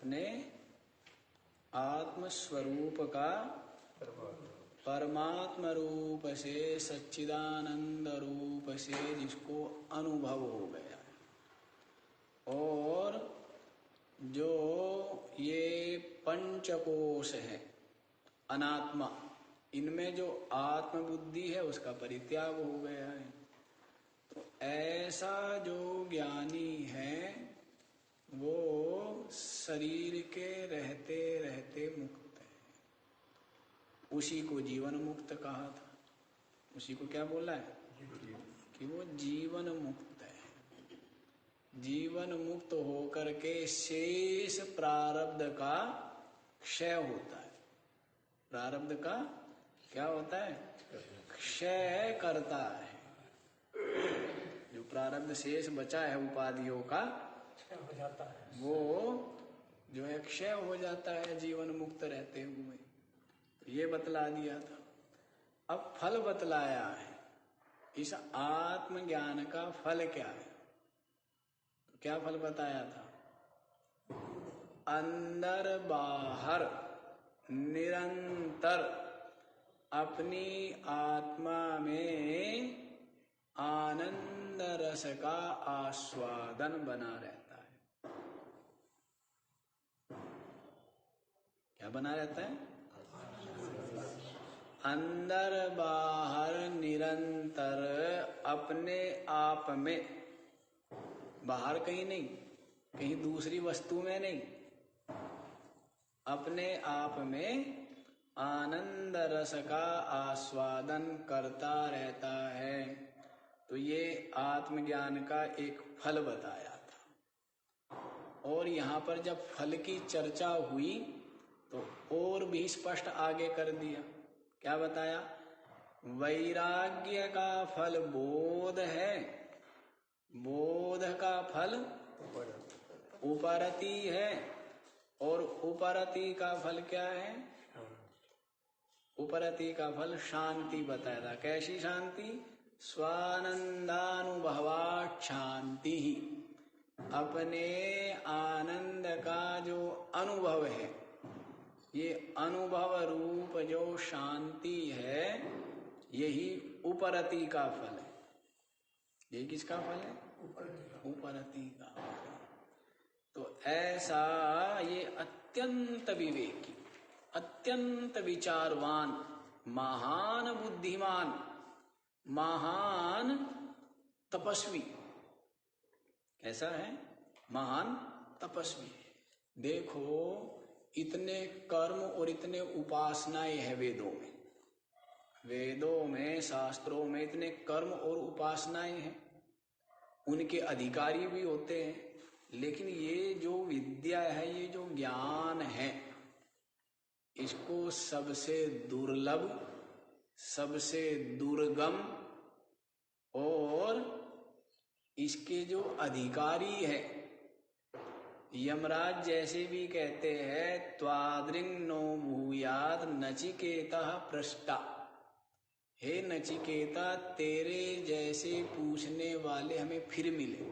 अपने आत्मस्वरूप का परमात्मा रूप से, सच्चिदानंद रूप से जिसको अनुभव हो गया, और जो ये पंचकोश है अनात्मा, इनमें जो आत्मबुद्धि है उसका परित्याग हो गया है। तो ऐसा जो ज्ञानी है वो शरीर के रहते रहते मुक्त है। उसी को जीवन मुक्त कहा था। उसी को क्या बोला है कि वो जीवन मुक्त है। जीवन मुक्त होकर के शेष प्रारब्ध का क्षय होता है। प्रारब्ध का क्या होता है? क्षय करता है। जो प्रारब्ध शेष बचा है उपाधियों का हो जाता है, वो जो है क्षय हो जाता है जीवन मुक्त रहते हुए। तो ये बतला दिया था। अब फल बतलाया है। इस आत्मज्ञान का फल क्या है? तो क्या फल बताया था? अंदर बाहर निरंतर अपनी आत्मा में आनंद रस का आस्वादन बना रहता है। क्या बना रहता है? अंदर बाहर निरंतर अपने आप में, बाहर कहीं नहीं, कहीं दूसरी वस्तु में नहीं, अपने आप में आनंद रस का आस्वादन करता रहता है। तो ये आत्मज्ञान का एक फल बताया था। और यहाँ पर जब फल की चर्चा हुई तो और भी स्पष्ट आगे कर दिया। क्या बताया? वैराग्य का फल बोध है, बोध का फल उपरति है, और उपरति का फल क्या है? उपरति का फल शांति बताया था। कैसी शांति? स्वानंदानुभवात् शांति। अपने आनंद का जो अनुभव है, ये अनुभव रूप जो शांति है, यही उपरति का फल है। ये किसका फल है? उपरति का फल। तो ऐसा ये अत्यंत विवेकी, अत्यंत विचारवान, महान बुद्धिमान, महान तपस्वी कैसा है? महान तपस्वी। देखो इतने कर्म और इतने उपासनाएं हैं वेदों में। वेदों में, शास्त्रों में इतने कर्म और उपासनाएं हैं। उनके अधिकारी भी होते हैं। लेकिन ये जो विद्या है, ये जो ज्ञान है, इसको सबसे दुर्लभ, सबसे दुर्गम, और इसके जो अधिकारी है, यमराज जैसे भी कहते हैं, त्वादृंग नो भूयात् नचिकेतः पृष्टा। हे नचिकेता, तेरे जैसे पूछने वाले हमें फिर मिले,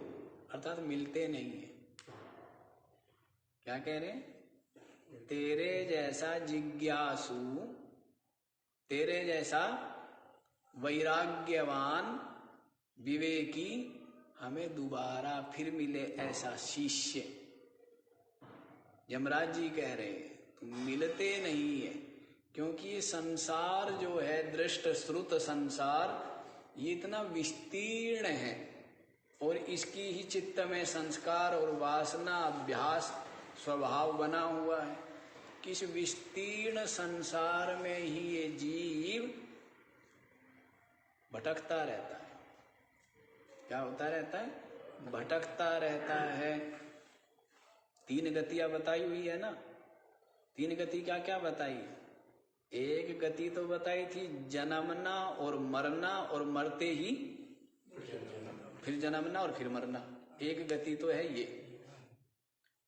अर्थात मिलते नहीं है। क्या कह रहे हैं? तेरे जैसा जिज्ञासु, तेरे जैसा वैराग्यवान, विवेकी हमें दोबारा फिर मिले, ऐसा शिष्य। यमराज जी कह रहे हैं तुम मिलते नहीं है, क्योंकि ये संसार जो है, दृष्ट श्रुत संसार, ये इतना विस्तीर्ण है, और इसकी ही चित्त में संस्कार और वासना, अभ्यास, स्वभाव बना हुआ है कि इस विस्तीर्ण संसार में ही ये जीव भटकता रहता है। क्या होता रहता है? भटकता रहता है। तीन गतियां बताई हुई है ना। तीन गति क्या क्या बताई? एक गति तो बताई थी जन्मना और मरना, और मरते ही फिर जन्मना और फिर मरना। एक गति तो है ये।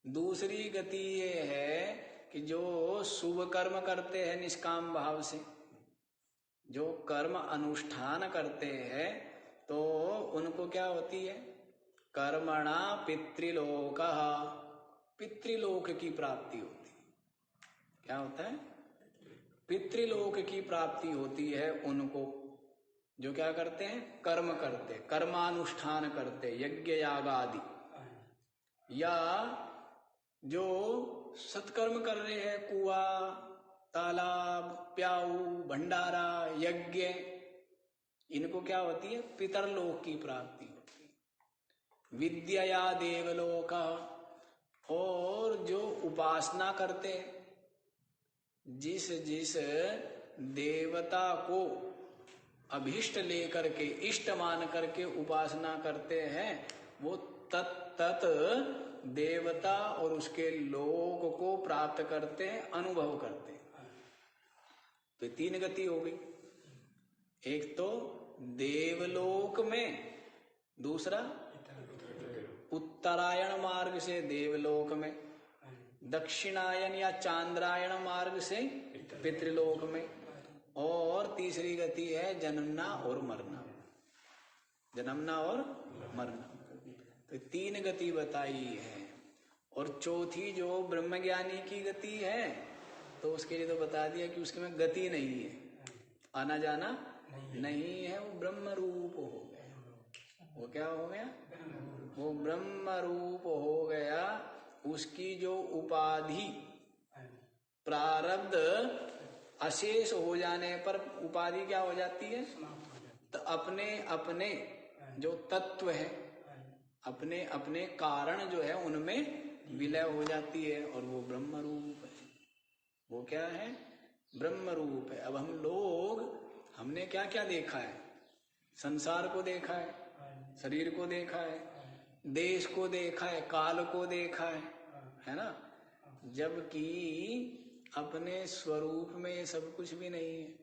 दूसरी गति ये है कि जो शुभ कर्म करते हैं निष्काम भाव से, जो कर्म अनुष्ठान करते हैं, तो उनको क्या होती है? कर्मणा पितृलोकः, पितृलोक की प्राप्ति होती है। क्या होता है? पितृलोक की प्राप्ति होती है उनको जो क्या करते हैं? कर्म करते, कर्मानुष्ठान करते, यज्ञ याग आदि, या जो सत्कर्म कर रहे हैं, कुआ, तालाब, प्याऊ, भंडारा, यज्ञ, इनको क्या होती है? पितरलोक की प्राप्ति होती है। विद्या देवलोक, और जो उपासना करते, जिस जिस देवता को अभिष्ट लेकर के, इष्ट मान करके उपासना करते हैं, वो तत् देवता और उसके लोक को प्राप्त करते हैं, अनुभव करते हैं। तो 3 गति हो गई। एक तो देवलोक में, दूसरा उत्तरायण मार्ग से देवलोक में, दक्षिणायन या चांद्रायण मार्ग से पितृलोक में, और तीसरी गति है जन्मना और मरना, जन्मना और मरना। तो 3 गति बताई है। और चौथी जो ब्रह्मज्ञानी की गति है, तो उसके लिए तो बता दिया कि उसके में गति नहीं है, आना जाना नहीं है, वो ब्रह्म रूप हो गया। वो क्या हो गया? वो ब्रह्म रूप हो गया। उसकी जो उपाधि प्रारब्ध अशेष हो जाने पर उपाधि क्या हो जाती है? तो अपने अपने जो तत्व है, अपने अपने कारण जो है, उनमें विलय हो जाती है, और वो ब्रह्म रूप है। वो क्या है? ब्रह्म रूप है। अब हम लोग, हमने क्या क्या देखा है? संसार को देखा है, शरीर को देखा है, देश को देखा है, काल को देखा है ना? जबकि अपने स्वरूप में ये सब कुछ भी नहीं है।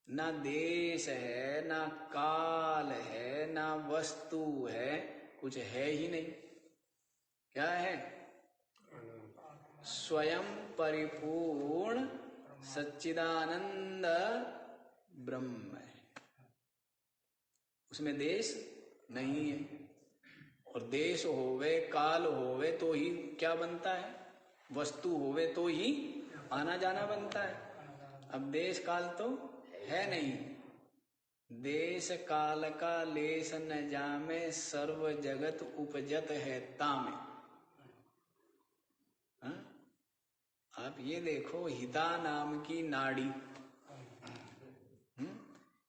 ना देश है, ना काल है, ना वस्तु है, कुछ है ही नहीं। क्या है? स्वयं परिपूर्ण सच्चिदानंद ब्रह्म है। उसमें देश नहीं है, और देश होवे, काल होवे तो ही क्या बनता है? वस्तु होवे तो ही आना जाना बनता है। अब देश काल तो है नहीं। देश काल का लेस न जामे, सर्व जगत उपजत है तामे। आप ये देखो, हिता नाम की नाड़ी,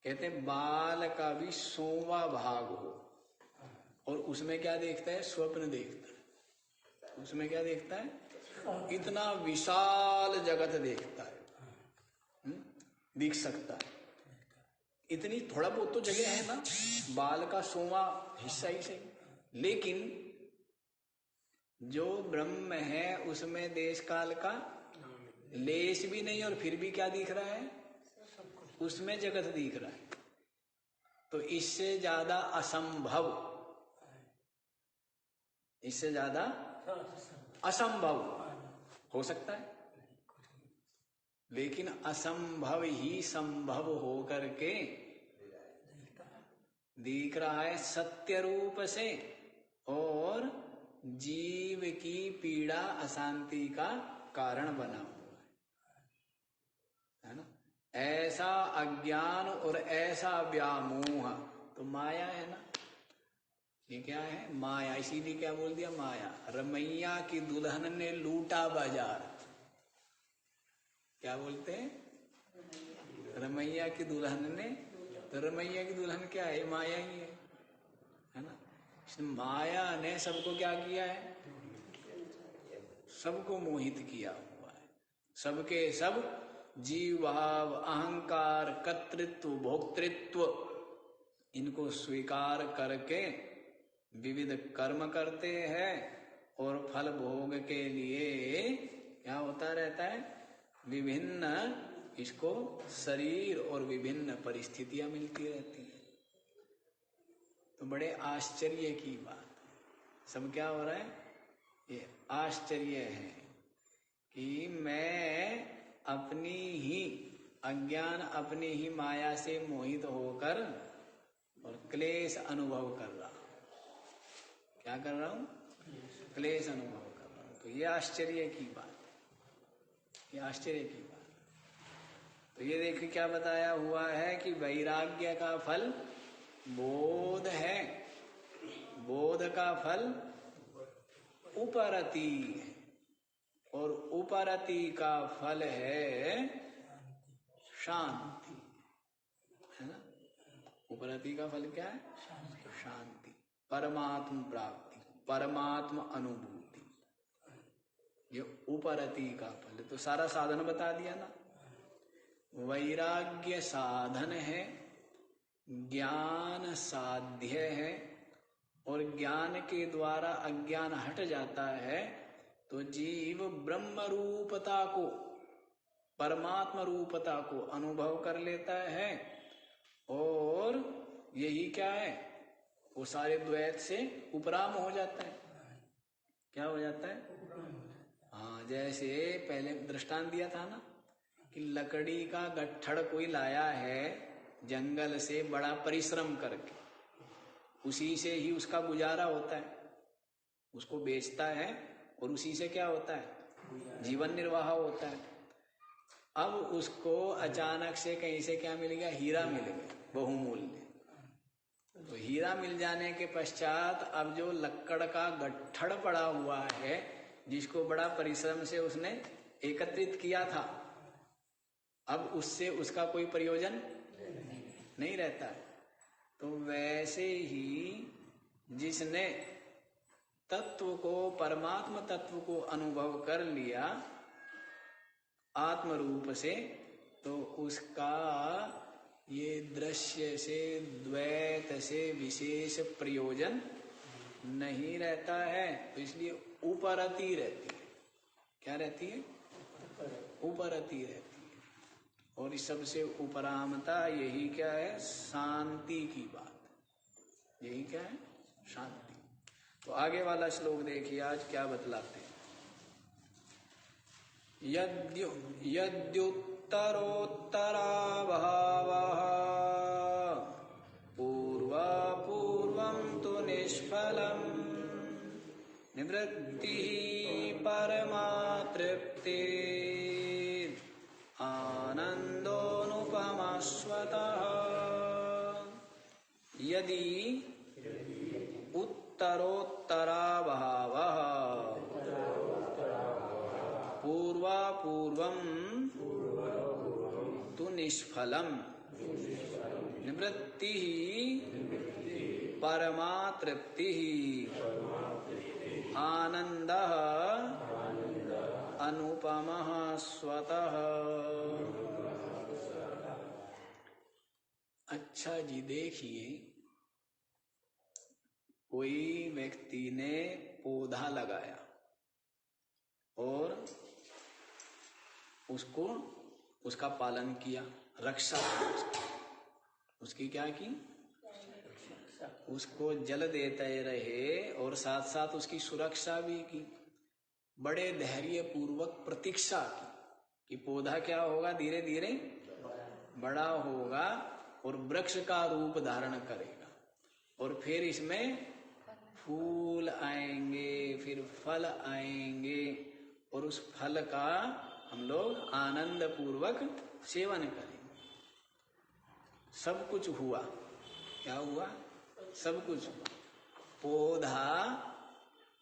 कहते बाल का भी 100वां भाग हो, और उसमें क्या देखता है? स्वप्न देखता है। उसमें क्या देखता है? इतना विशाल जगत देखता है, दिख सकता है। इतनी थोड़ा बहुत तो जगह है ना, बाल का 100वां हिस्सा ही सही। लेकिन जो ब्रह्म है उसमें देश काल का लेश भी नहीं, और फिर भी क्या दिख रहा है? उसमें जगत दिख रहा है। तो इससे ज्यादा असंभव, इससे ज्यादा असंभव हो सकता है? लेकिन असंभव ही संभव हो करके दिख रहा है सत्य रूप से, और जीव की पीड़ा अशांति का कारण बना हुआ है ना? ऐसा अज्ञान और ऐसा व्यामोह तो माया है ना। ये क्या है? माया। इसीलिए क्या बोल दिया? माया। रमैया की दुल्हन ने लूटा बाजार। क्या बोलते हैं? रमैया की दुल्हन ने, तो रमैया की दुल्हन क्या है? माया ही है ना? माया ने सबको क्या किया है? सबको मोहित किया हुआ है। सबके सब जीव भाव, अहंकार, कर्तृत्व, भोक्तृत्व, इनको स्वीकार करके विविध कर्म करते हैं, और फल भोग के लिए क्या होता रहता है? विभिन्न इसको शरीर और विभिन्न परिस्थितियां मिलती रहती हैं। तो बड़े आश्चर्य की बात, सब क्या हो रहा है? ये आश्चर्य है कि मैं अपनी ही अज्ञान, अपनी ही माया से मोहित होकर और क्लेश अनुभव कर रहा हूं। क्या कर रहा हूं? क्लेश अनुभव कर रहा हूं। तो ये आश्चर्य की बात है, ये आश्चर्य की बात। तो ये देखिए क्या बताया हुआ है कि वैराग्य का फल बोध है, बोध का फल उपरति है, और उपरति का फल है शांति, है ना। उपरति का फल क्या है? शांति, परमात्म प्राप्ति, परमात्म अनुभूति, ये उपरति का फल। तो सारा साधन बता दिया ना। वैराग्य साधन है, ज्ञान साध्य है, और ज्ञान के द्वारा अज्ञान हट जाता है तो जीव ब्रह्म रूपता को, परमात्मा रूपता को अनुभव कर लेता है। और यही क्या है, वो सारे द्वैत से उपराम हो जाता है। क्या हो जाता है? हाँ, जैसे पहले दृष्टांत दिया था ना कि लकड़ी का गट्ठड़ कोई लाया है जंगल से बड़ा परिश्रम करके, उसी से ही उसका गुजारा होता है, उसको बेचता है और उसी से क्या होता है? जीवन निर्वाह होता है। अब उसको अचानक से कहीं से क्या मिल गया? हीरा मिल गया बहुमूल्य। तो हीरा मिल जाने के पश्चात अब जो लक्कड़ का गट्ठड़ पड़ा हुआ है, जिसको बड़ा परिश्रम से उसने एकत्रित किया था, अब उससे उसका कोई प्रयोजन नहीं रहता है। तो वैसे ही जिसने तत्व को, परमात्म तत्व को अनुभव कर लिया आत्म रूप से, तो उसका ये दृश्य से, द्वैत से विशेष प्रयोजन नहीं रहता है। तो इसलिए उपरति रहती है। क्या रहती है? उपरति रहती है। और इस सबसे उपरामता यही क्या है? शांति की बात। यही क्या है? शांति। तो आगे वाला श्लोक देखिए आज क्या बतलाते हैं। यद्युत्तरोत्तराभावः पूर्वापूर्वं तु निष्फलम् निवृत्तिः परमातृप्तिः आनन्दोऽनुपमस्वतः। यदि उत्तरोत्तराभावः पूर्वापूर्वं तु निष्फलम् निवृत्तिः परमातृप्तिः आनन्दः अनुपमः स्वतः। अच्छा जी, देखिए कोई व्यक्ति ने पौधा लगाया और उसको, उसका पालन किया, रक्षा की, उसकी क्या की? उसको जल देते रहे और साथ साथ उसकी सुरक्षा भी की, बड़े धैर्य पूर्वक प्रतीक्षा की कि पौधा क्या होगा, धीरे धीरे बड़ा होगा और वृक्ष का रूप धारण करेगा, और फिर इसमें फूल आएंगे, फिर फल आएंगे, और उस फल का हम लोग आनंद पूर्वक सेवन करेंगे। सब कुछ हुआ। क्या हुआ? सब कुछ हुआ। पौधा,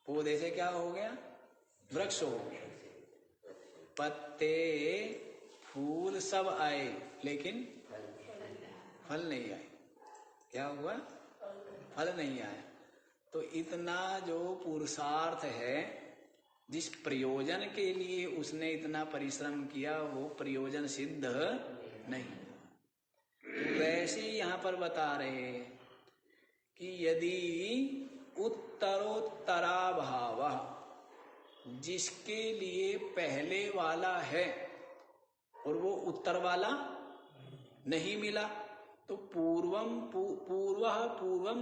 पौधे से क्या हो गया? वृक्ष हो गया। पत्ते, फूल सब आए, लेकिन फल नहीं आए। क्या हुआ? फल नहीं आया। तो इतना जो पुरुषार्थ है, जिस प्रयोजन के लिए उसने इतना परिश्रम किया, वो प्रयोजन सिद्ध नहीं। वैसे यहाँ पर बता रहे हैं कि यदि उत्तरोत्तराभाव, जिसके लिए पहले वाला है और वो उत्तर वाला नहीं मिला, तो पूर्वम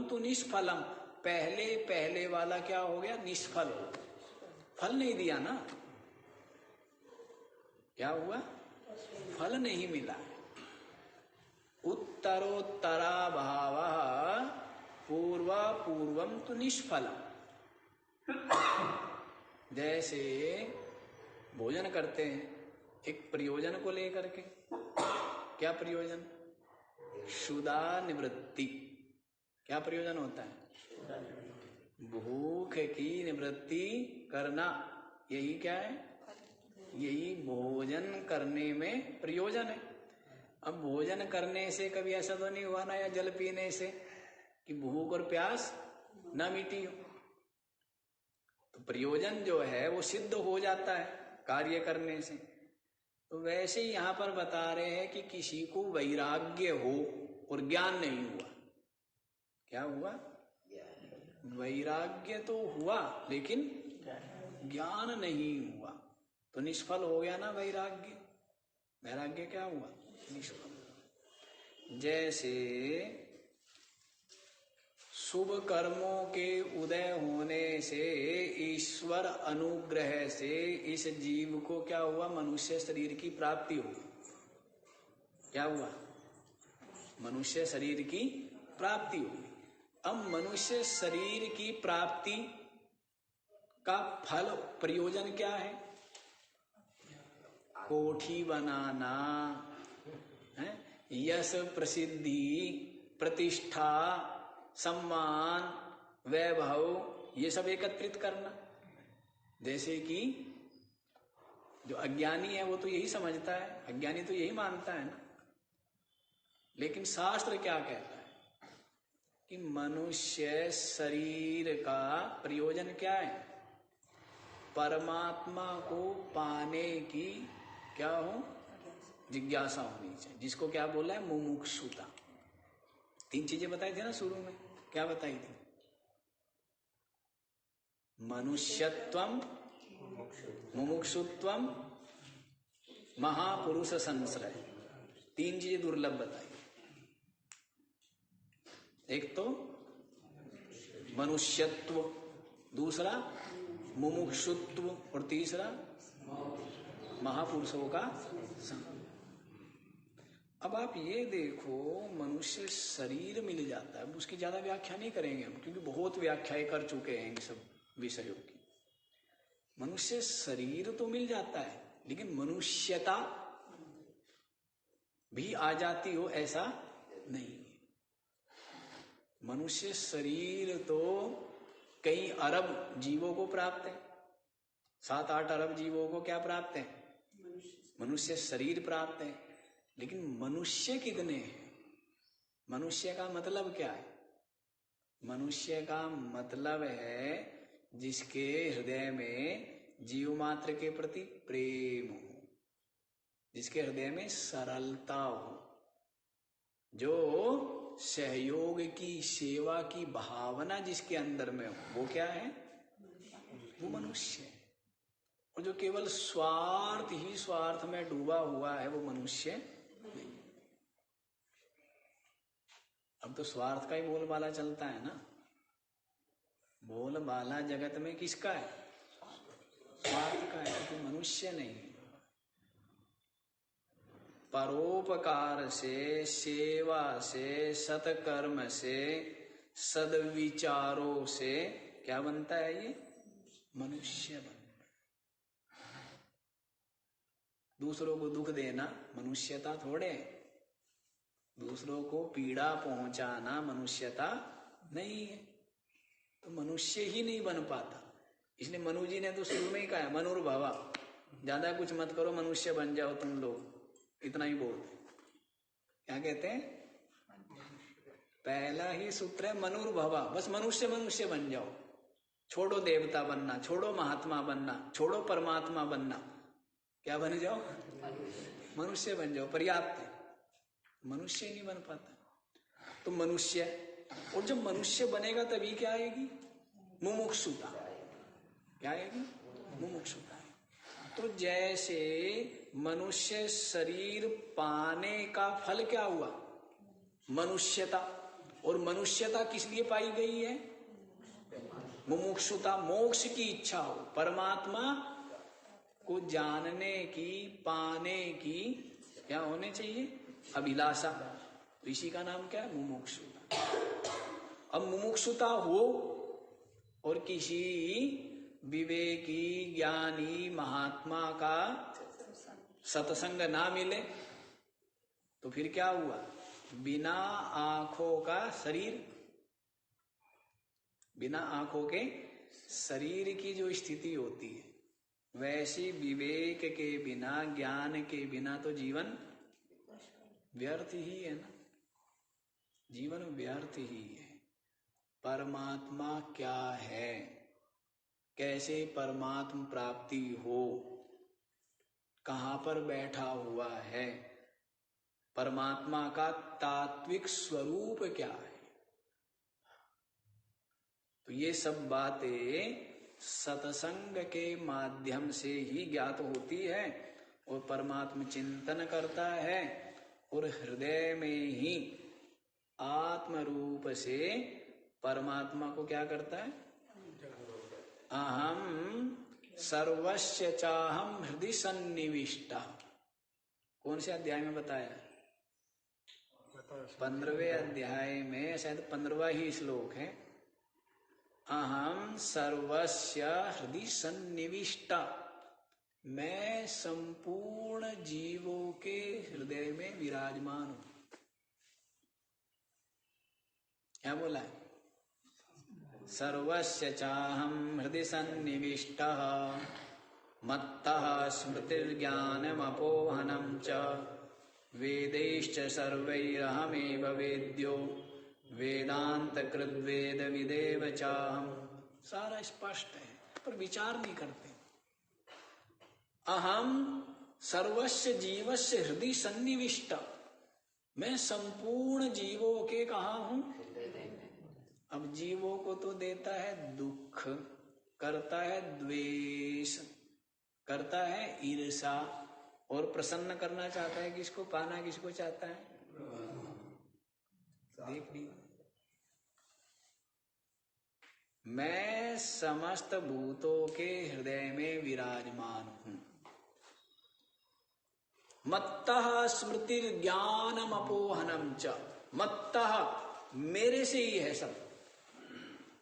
तो निष्फलम, पहले वाला क्या हो गया? निष्फल, फल नहीं दिया ना। क्या हुआ? फल नहीं मिला। उत्तरोत्तराभावः पूर्वम तो निष्फलम। जैसे भोजन करते हैं एक प्रयोजन को लेकर के। क्या प्रयोजन? क्षुधा निवृत्ति। क्या प्रयोजन होता है? भूख की निवृत्ति करना। यही क्या है? यही भोजन करने में प्रयोजन है। अब भोजन करने से कभी ऐसा तो नहीं हुआ ना, या जल पीने से, कि भूख और प्यास न मिटी हो। तो प्रयोजन जो है वो सिद्ध हो जाता है कार्य करने से। तो वैसे ही यहाँ पर बता रहे हैं कि किसी को वैराग्य हो और ज्ञान नहीं हुआ। क्या हुआ? वैराग्य तो हुआ लेकिन ज्ञान नहीं हुआ, तो निष्फल हो गया ना वैराग्य। वैराग्य क्या हुआ? निष्फल। जैसे शुभ कर्मों के उदय होने से, ईश्वर अनुग्रह से इस जीव को क्या हुआ? मनुष्य शरीर की प्राप्ति हुई। क्या हुआ? मनुष्य शरीर की प्राप्ति हुई। अब मनुष्य शरीर की प्राप्ति का फल, प्रयोजन क्या है? कोठी बनाना है, यश प्रसिद्धि प्रतिष्ठा सम्मान वैभव, ये सब एकत्रित करना। जैसे कि जो अज्ञानी है वो तो यही समझता है, अज्ञानी तो यही मानता है ना। लेकिन शास्त्र क्या कहता है कि मनुष्य शरीर का प्रयोजन क्या है? परमात्मा को पाने की क्या हो? जिज्ञासा होनी चाहिए, जिसको क्या बोला है? मुमुक्षुता। 3 चीजें बताई थी ना शुरू में। क्या बताई थी? मनुष्यत्वम, मुमुक्षुत्वम, महापुरुष संश्रय। 3 चीजें दुर्लभ बताई। एक तो मनुष्यत्व, दूसरा मुमुक्षुत्व, और तीसरा महापुरुषों का संग। अब आप ये देखो, मनुष्य शरीर मिल जाता है। उसकी ज्यादा व्याख्या नहीं करेंगे हम, क्योंकि बहुत व्याख्याएं कर चुके हैं इन सब विषयों की। मनुष्य शरीर तो मिल जाता है, लेकिन मनुष्यता भी आ जाती हो ऐसा नहीं। मनुष्य शरीर तो कई अरब जीवों को प्राप्त है। 7-8 अरब जीवों को क्या प्राप्त है? मनुष्य शरीर प्राप्त है। लेकिन मनुष्य कितने हैं? मनुष्य का मतलब क्या है? मनुष्य का मतलब है जिसके हृदय में जीव मात्र के प्रति प्रेम हो, जिसके हृदय में सरलता हो, जो सहयोग की, सेवा की भावना जिसके अंदर में हो, वो क्या है? वो मनुष्य है। और जो केवल स्वार्थ ही स्वार्थ में डूबा हुआ है, वो मनुष्य नहीं। अब तो स्वार्थ का ही बोलबाला चलता है ना। बोलबाला जगत में किसका है? स्वार्थ का है, तो मनुष्य नहीं। परोपकार से, सेवा से, सत्कर्म से, सद्विचारों से क्या बनता है? ये मनुष्य बनता है। दूसरों को दुख देना मनुष्यता थोड़े। दूसरों को पीड़ा पहुंचाना मनुष्यता नहीं है। तो मनुष्य ही नहीं बन पाता। इसलिए मनु जी ने तो शुरू में ही कहा, मनुर्भवा, ज्यादा कुछ मत करो, मनुष्य बन जाओ तुम लोग, इतना ही बोलते। क्या कहते हैं? पहला ही सूत्र है मनुर्भवा, बस मनुष्य मनुष्य बन जाओ। छोड़ो देवता बनना, छोड़ो महात्मा बनना, छोड़ो परमात्मा बनना, क्या बन जाओ? मनुष्य बन जाओ, पर्याप्त है। मनुष्य ही नहीं बन पाता। तो मनुष्य, और जब मनुष्य बनेगा तभी क्या आएगी? मुमुक्षुता। क्या आएगी? मुमुक्षुता। तो जैसे मनुष्य शरीर पाने का फल क्या हुआ? मनुष्यता। और मनुष्यता किस लिए पाई गई है? मुमुक्षुता, मोक्ष की इच्छा हो, परमात्मा को जानने की, पाने की क्या होने चाहिए? अभिलाषा। तो इसी का नाम क्या है? मुमुक्षुता। अब मुमुक्षुता हो और किसी विवेकी ज्ञानी महात्मा का सत्संग ना मिले तो फिर क्या हुआ? बिना आंखों का शरीर, बिना आंखों के शरीर की जो स्थिति होती है, वैसी विवेक के बिना, ज्ञान के बिना तो जीवन व्यर्थ ही है ना, जीवन व्यर्थ ही है। परमात्मा क्या है, कैसे परमात्म प्राप्ति हो, कहाँ पर बैठा हुआ है, परमात्मा का तात्विक स्वरूप क्या है, तो ये सब बातें सत्संग के माध्यम से ही ज्ञात होती है। और परमात्म चिंतन करता है और हृदय में ही आत्म रूप से परमात्मा को क्या करता है? अहम सर्वस्य चाहम हृदय सन्निविष्टा। कौन से अध्याय में बताया? 15वें अध्याय में, शायद 15वां ही श्लोक है। अहम सर्वस्य हृदय सन्निविष्टा, मैं संपूर्ण जीवों के हृदय में विराजमान हूं। क्या बोला है? सर्वस्य चाहम हृदय सन्निविष्टः मत्तः स्मृतिर्ज्ञानमपोहनं च वेदैश्च सर्वैरहमेव वेद्यो वेदांत कृद्वेद विदेव चाहम। सारा स्पष्ट है पर विचार नहीं करते। अहम सर्वस्य जीवस्य हृदय सन्निविष्ट, मैं संपूर्ण जीवों के कहा हूं? अब जीवों को तो देता है दुख, करता है द्वेष, करता है ईर्षा, और प्रसन्न करना चाहता है किसको? पाना किसको चाहता है? देख ली, मैं समस्त भूतों के हृदय में विराजमान हूं। मत्तः स्मृतिर्ज्ञानम अपोहनम च, मत्तः मेरे से ही है सब,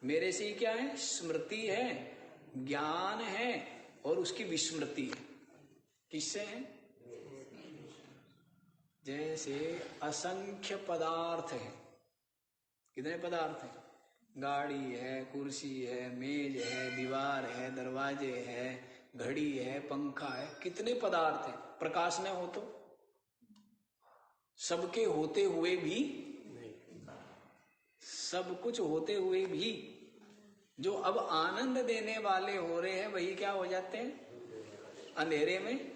मेरे से ही क्या है? स्मृति है, ज्ञान है और उसकी विस्मृति है। किससे है? जैसे असंख्य पदार्थ है। कितने पदार्थ हैं? गाड़ी है, कुर्सी है, मेज है, दीवार है, दरवाजे है, घड़ी है, पंखा है, कितने पदार्थ हैं। प्रकाश न हो तो, सबके होते हुए भी, सब कुछ होते हुए भी जो अब आनंद देने वाले हो रहे हैं वही क्या हो जाते हैं? अंधेरे में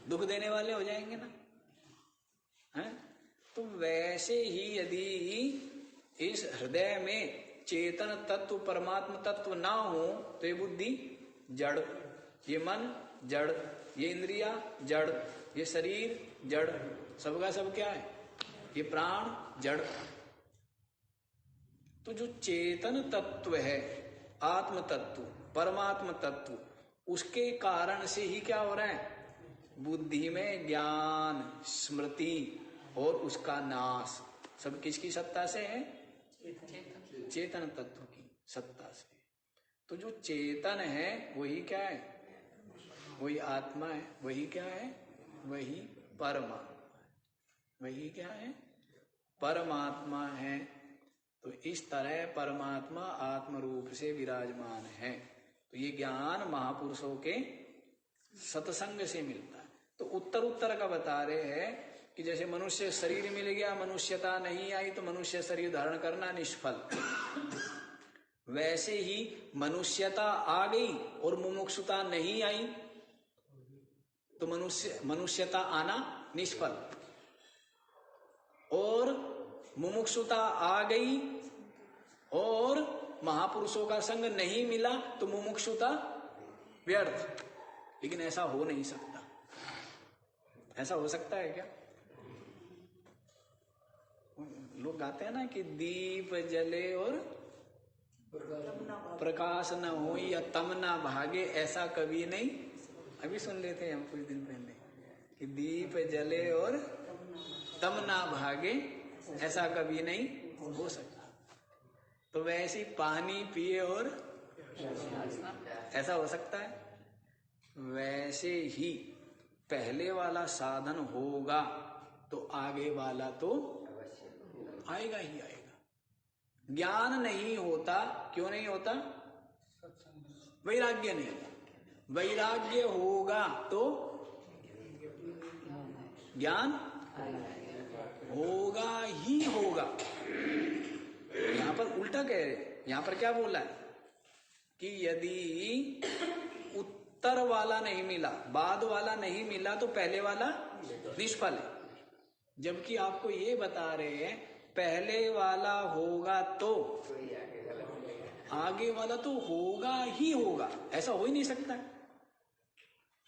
दुख देने वाले हो जाएंगे ना, है? तो वैसे ही यदि इस हृदय में चेतन तत्व, परमात्म तत्व ना हो तो ये बुद्धि जड़, ये मन जड़, ये इंद्रिया जड़, ये शरीर जड़, सबका सब क्या है? ये प्राण जड़। तो जो चेतन तत्व है, आत्म तत्व, परमात्म तत्व, उसके कारण से ही क्या हो रहा है? बुद्धि में ज्ञान, स्मृति और उसका नाश सब किसकी सत्ता से है? चेतन तत्व की सत्ता से। तो जो चेतन है वही क्या है? वही आत्मा है। वही क्या है? वही परमात्मा है। वही क्या है? परमात्मा है। तो इस तरह परमात्मा आत्म रूप से विराजमान है। तो ये ज्ञान महापुरुषों के सत्संग से मिलता है। तो उत्तर उत्तर का बता रहे हैं कि जैसे मनुष्य शरीर मिल गया, मनुष्यता नहीं आई तो मनुष्य शरीर धारण करना निष्फल, वैसे ही मनुष्यता आ गई और मुमुक्षुता नहीं आई तो मनुष्यता आना निष्फल, और मुमुक्षुता आ गई और महापुरुषों का संग नहीं मिला तो मुमुक्षुता व्यर्थ। लेकिन ऐसा हो नहीं सकता। ऐसा हो सकता है क्या? लोग गाते हैं ना कि दीप जले और प्रकाश न हो या तम ना भागे, ऐसा कभी नहीं। अभी सुन लेते हैं हम कुछ दिन पहले कि दीप जले और तम ना भागे, ऐसा कभी नहीं हो सकता। तो वैसे पानी पिए और ऐसा हो सकता है? वैसे ही पहले वाला साधन होगा तो आगे वाला तो आएगा ही आएगा। ज्ञान नहीं होता, क्यों नहीं होता? वैराग्य नहीं होता। वैराग्य होगा तो ज्ञान होगा ही होगा। यहां पर उल्टा कह रहे, यहां पर क्या बोला है कि यदि उत्तर वाला नहीं मिला, बाद वाला नहीं मिला तो पहले वाला निष्फल है। जबकि आपको ये बता रहे हैं पहले वाला होगा तो आगे वाला तो होगा ही होगा। ऐसा हो ही नहीं सकता,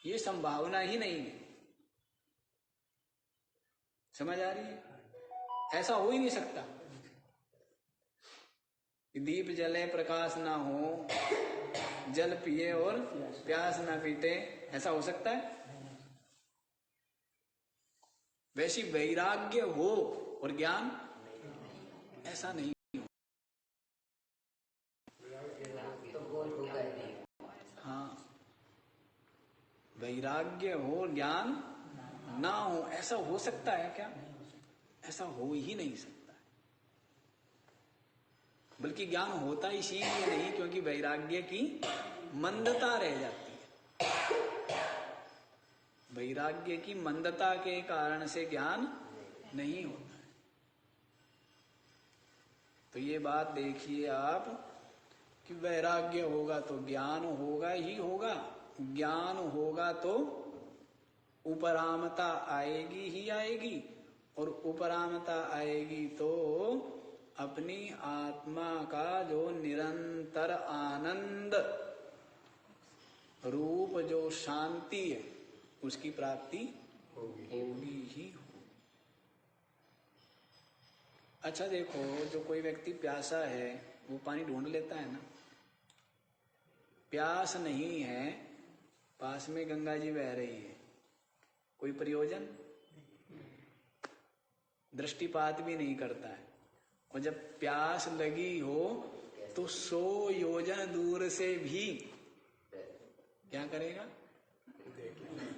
ये संभावना ही नहीं है। समझ आ रही है? ऐसा हो ही नहीं सकता। दीप जले प्रकाश ना हो, जल पिए और प्यास ना पीटे, ऐसा हो सकता है? वैसी वैराग्य हो और ज्ञान ऐसा नहीं हो। हाँ, वैराग्य हो ज्ञान ना हो, ऐसा हो सकता है क्या? ऐसा हो ही नहीं सकता। बल्कि ज्ञान होता इसीलिए नहीं क्योंकि वैराग्य की मंदता रह जाती है। वैराग्य की मंदता के कारण से ज्ञान नहीं होता है। तो ये बात देखिए आप कि वैराग्य होगा तो ज्ञान होगा ही होगा। ज्ञान होगा तो उपरामता आएगी ही आएगी, और उपरामता आएगी तो अपनी आत्मा का जो निरंतर आनंद रूप जो शांति है उसकी प्राप्ति होगी ही होगी। अच्छा देखो, जो कोई व्यक्ति प्यासा है वो पानी ढूंढ लेता है ना। प्यास नहीं है, पास में गंगा जी बह रही है, कोई प्रयोजन? दृष्टिपात भी नहीं करता है। और जब प्यास लगी हो तो 100 योजन दूर से भी क्या करेगा?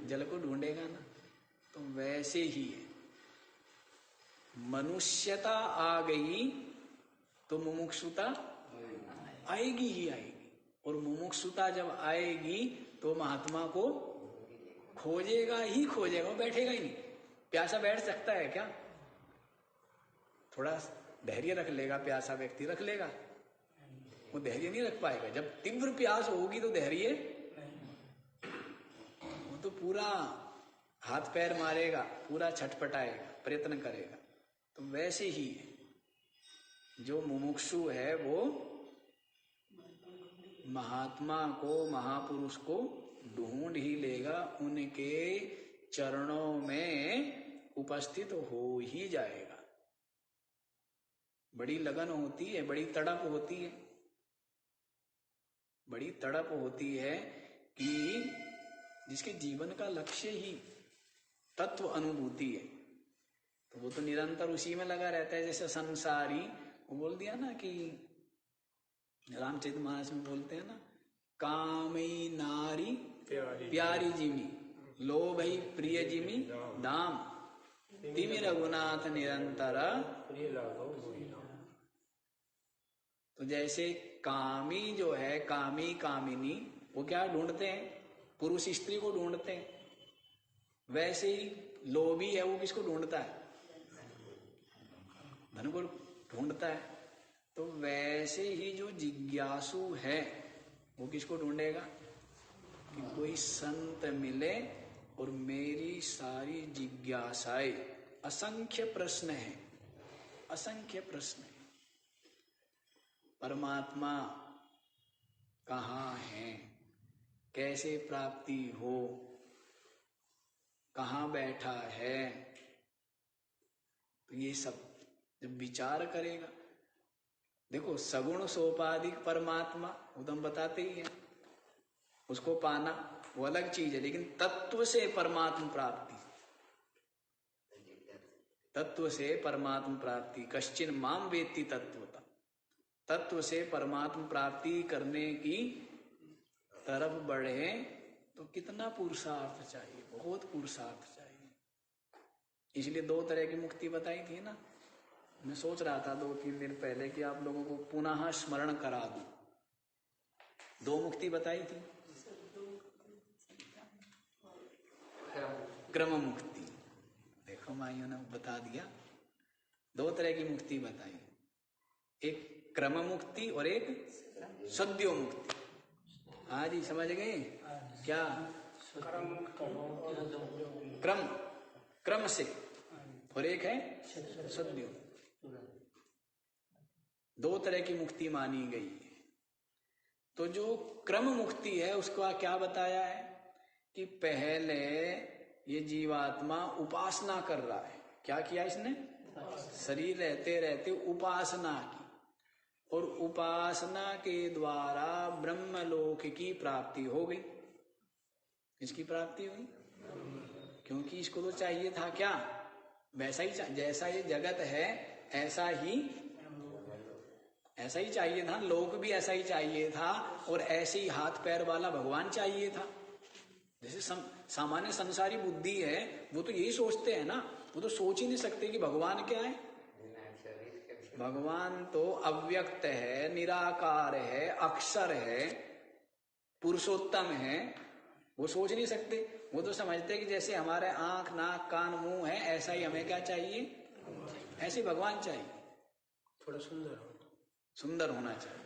जल को ढूंढेगा ना। तो वैसे ही है, मनुष्यता आ गई तो मुमुक्षुता आएगी ही आएगी। और मुमुक्षुता जब आएगी तो महात्मा को खोजेगा ही खोजेगा, वो बैठेगा ही नहीं। प्यासा बैठ सकता है क्या? थोड़ा धैर्य रख लेगा, प्यासा व्यक्ति रख लेगा, वो धैर्य नहीं रख पाएगा। जब तीव्र प्यास होगी तो धैर्य, वो तो पूरा हाथ पैर मारेगा, पूरा छटपटाएगा, प्रयत्न करेगा। तो वैसे ही जो मुमुक्षु है वो महात्मा को, महापुरुष को ढूंढ ही लेगा, उनके चरणों में उपस्थित हो ही जाएगा। बड़ी लगन होती है, बड़ी तड़प होती है, बड़ी तड़प होती है कि जिसके जीवन का लक्ष्य ही तत्व अनुभूति है, तो वो तो निरंतर उसी में लगा रहता है। जैसे संसारी, वो बोल दिया ना कि रामचरितमानस में बोलते हैं ना, कामई नारी प्यारी जिमी, लोभई प्रिय जिमी दाम, तिमि रघुनाथ निरंतर। तो जैसे कामी जो है, कामी कामिनी, वो क्या ढूंढते हैं? पुरुष स्त्री को ढूंढते हैं। वैसे ही लोभी है, वो किसको ढूंढता है? धन को ढूंढता है। तो वैसे ही जो जिज्ञासु है वो किसको ढूंढेगा? कि कोई संत मिले और मेरी सारी जिज्ञासाएं, असंख्य प्रश्न है, असंख्य प्रश्न है। परमात्मा कहाँ है, कैसे प्राप्ति हो, कहाँ बैठा है, तो ये सब जब विचार करेगा। देखो, सगुण सोपाधिक परमात्मा वो तो हम बताते ही हैं, उसको पाना वो अलग चीज है, लेकिन तत्व से परमात्मा प्राप्ति, तत्व से परमात्मा प्राप्ति, कश्चिन माम वेत्ति तत्वता, तत्व से परमात्मा प्राप्ति करने की तरफ बढ़े तो कितना पुरुषार्थ चाहिए, बहुत पुरुषार्थ चाहिए। इसलिए 2 तरह की मुक्ति बताई थी ना। मैं सोच रहा था 2-3 दिन पहले कि आप लोगों को पुनः स्मरण करा दूं। 2 मुक्ति बताई थी। क्रम मुक्ति, देखो माइयों ने बता दिया। 2 तरह की मुक्ति बताई, एक क्रम मुक्ति और एक सद्यो मुक्ति। हाँ जी, समझ गए क्या? क्रम से, और एक है सद्यो। 2 तरह की मुक्ति मानी गई है। तो जो क्रम मुक्ति है उसका क्या बताया है कि पहले ये जीवात्मा उपासना कर रहा है। क्या किया इसने? शरीर रहते रहते उपासना की, और उपासना के द्वारा ब्रह्मलोक की प्राप्ति हो गई। इसकी प्राप्ति हुई क्योंकि इसको तो चाहिए था क्या? वैसा ही, जैसा ये जगत है ऐसा ही चाहिए था, लोक भी ऐसा ही चाहिए था, और ऐसे ही हाथ पैर वाला भगवान चाहिए था। जैसे सामान्य संसारी बुद्धि है वो तो यही सोचते हैं ना, वो तो सोच ही नहीं सकते कि भगवान क्या है। भगवान तो अव्यक्त है, निराकार है, अक्षर है, पुरुषोत्तम है। वो सोच नहीं सकते, वो तो समझते हैं कि जैसे हमारे आंख नाक कान मुंह है ऐसा ही हमें क्या चाहिए, ऐसे भगवान चाहिए। थोड़ा सुंदर होना चाहिए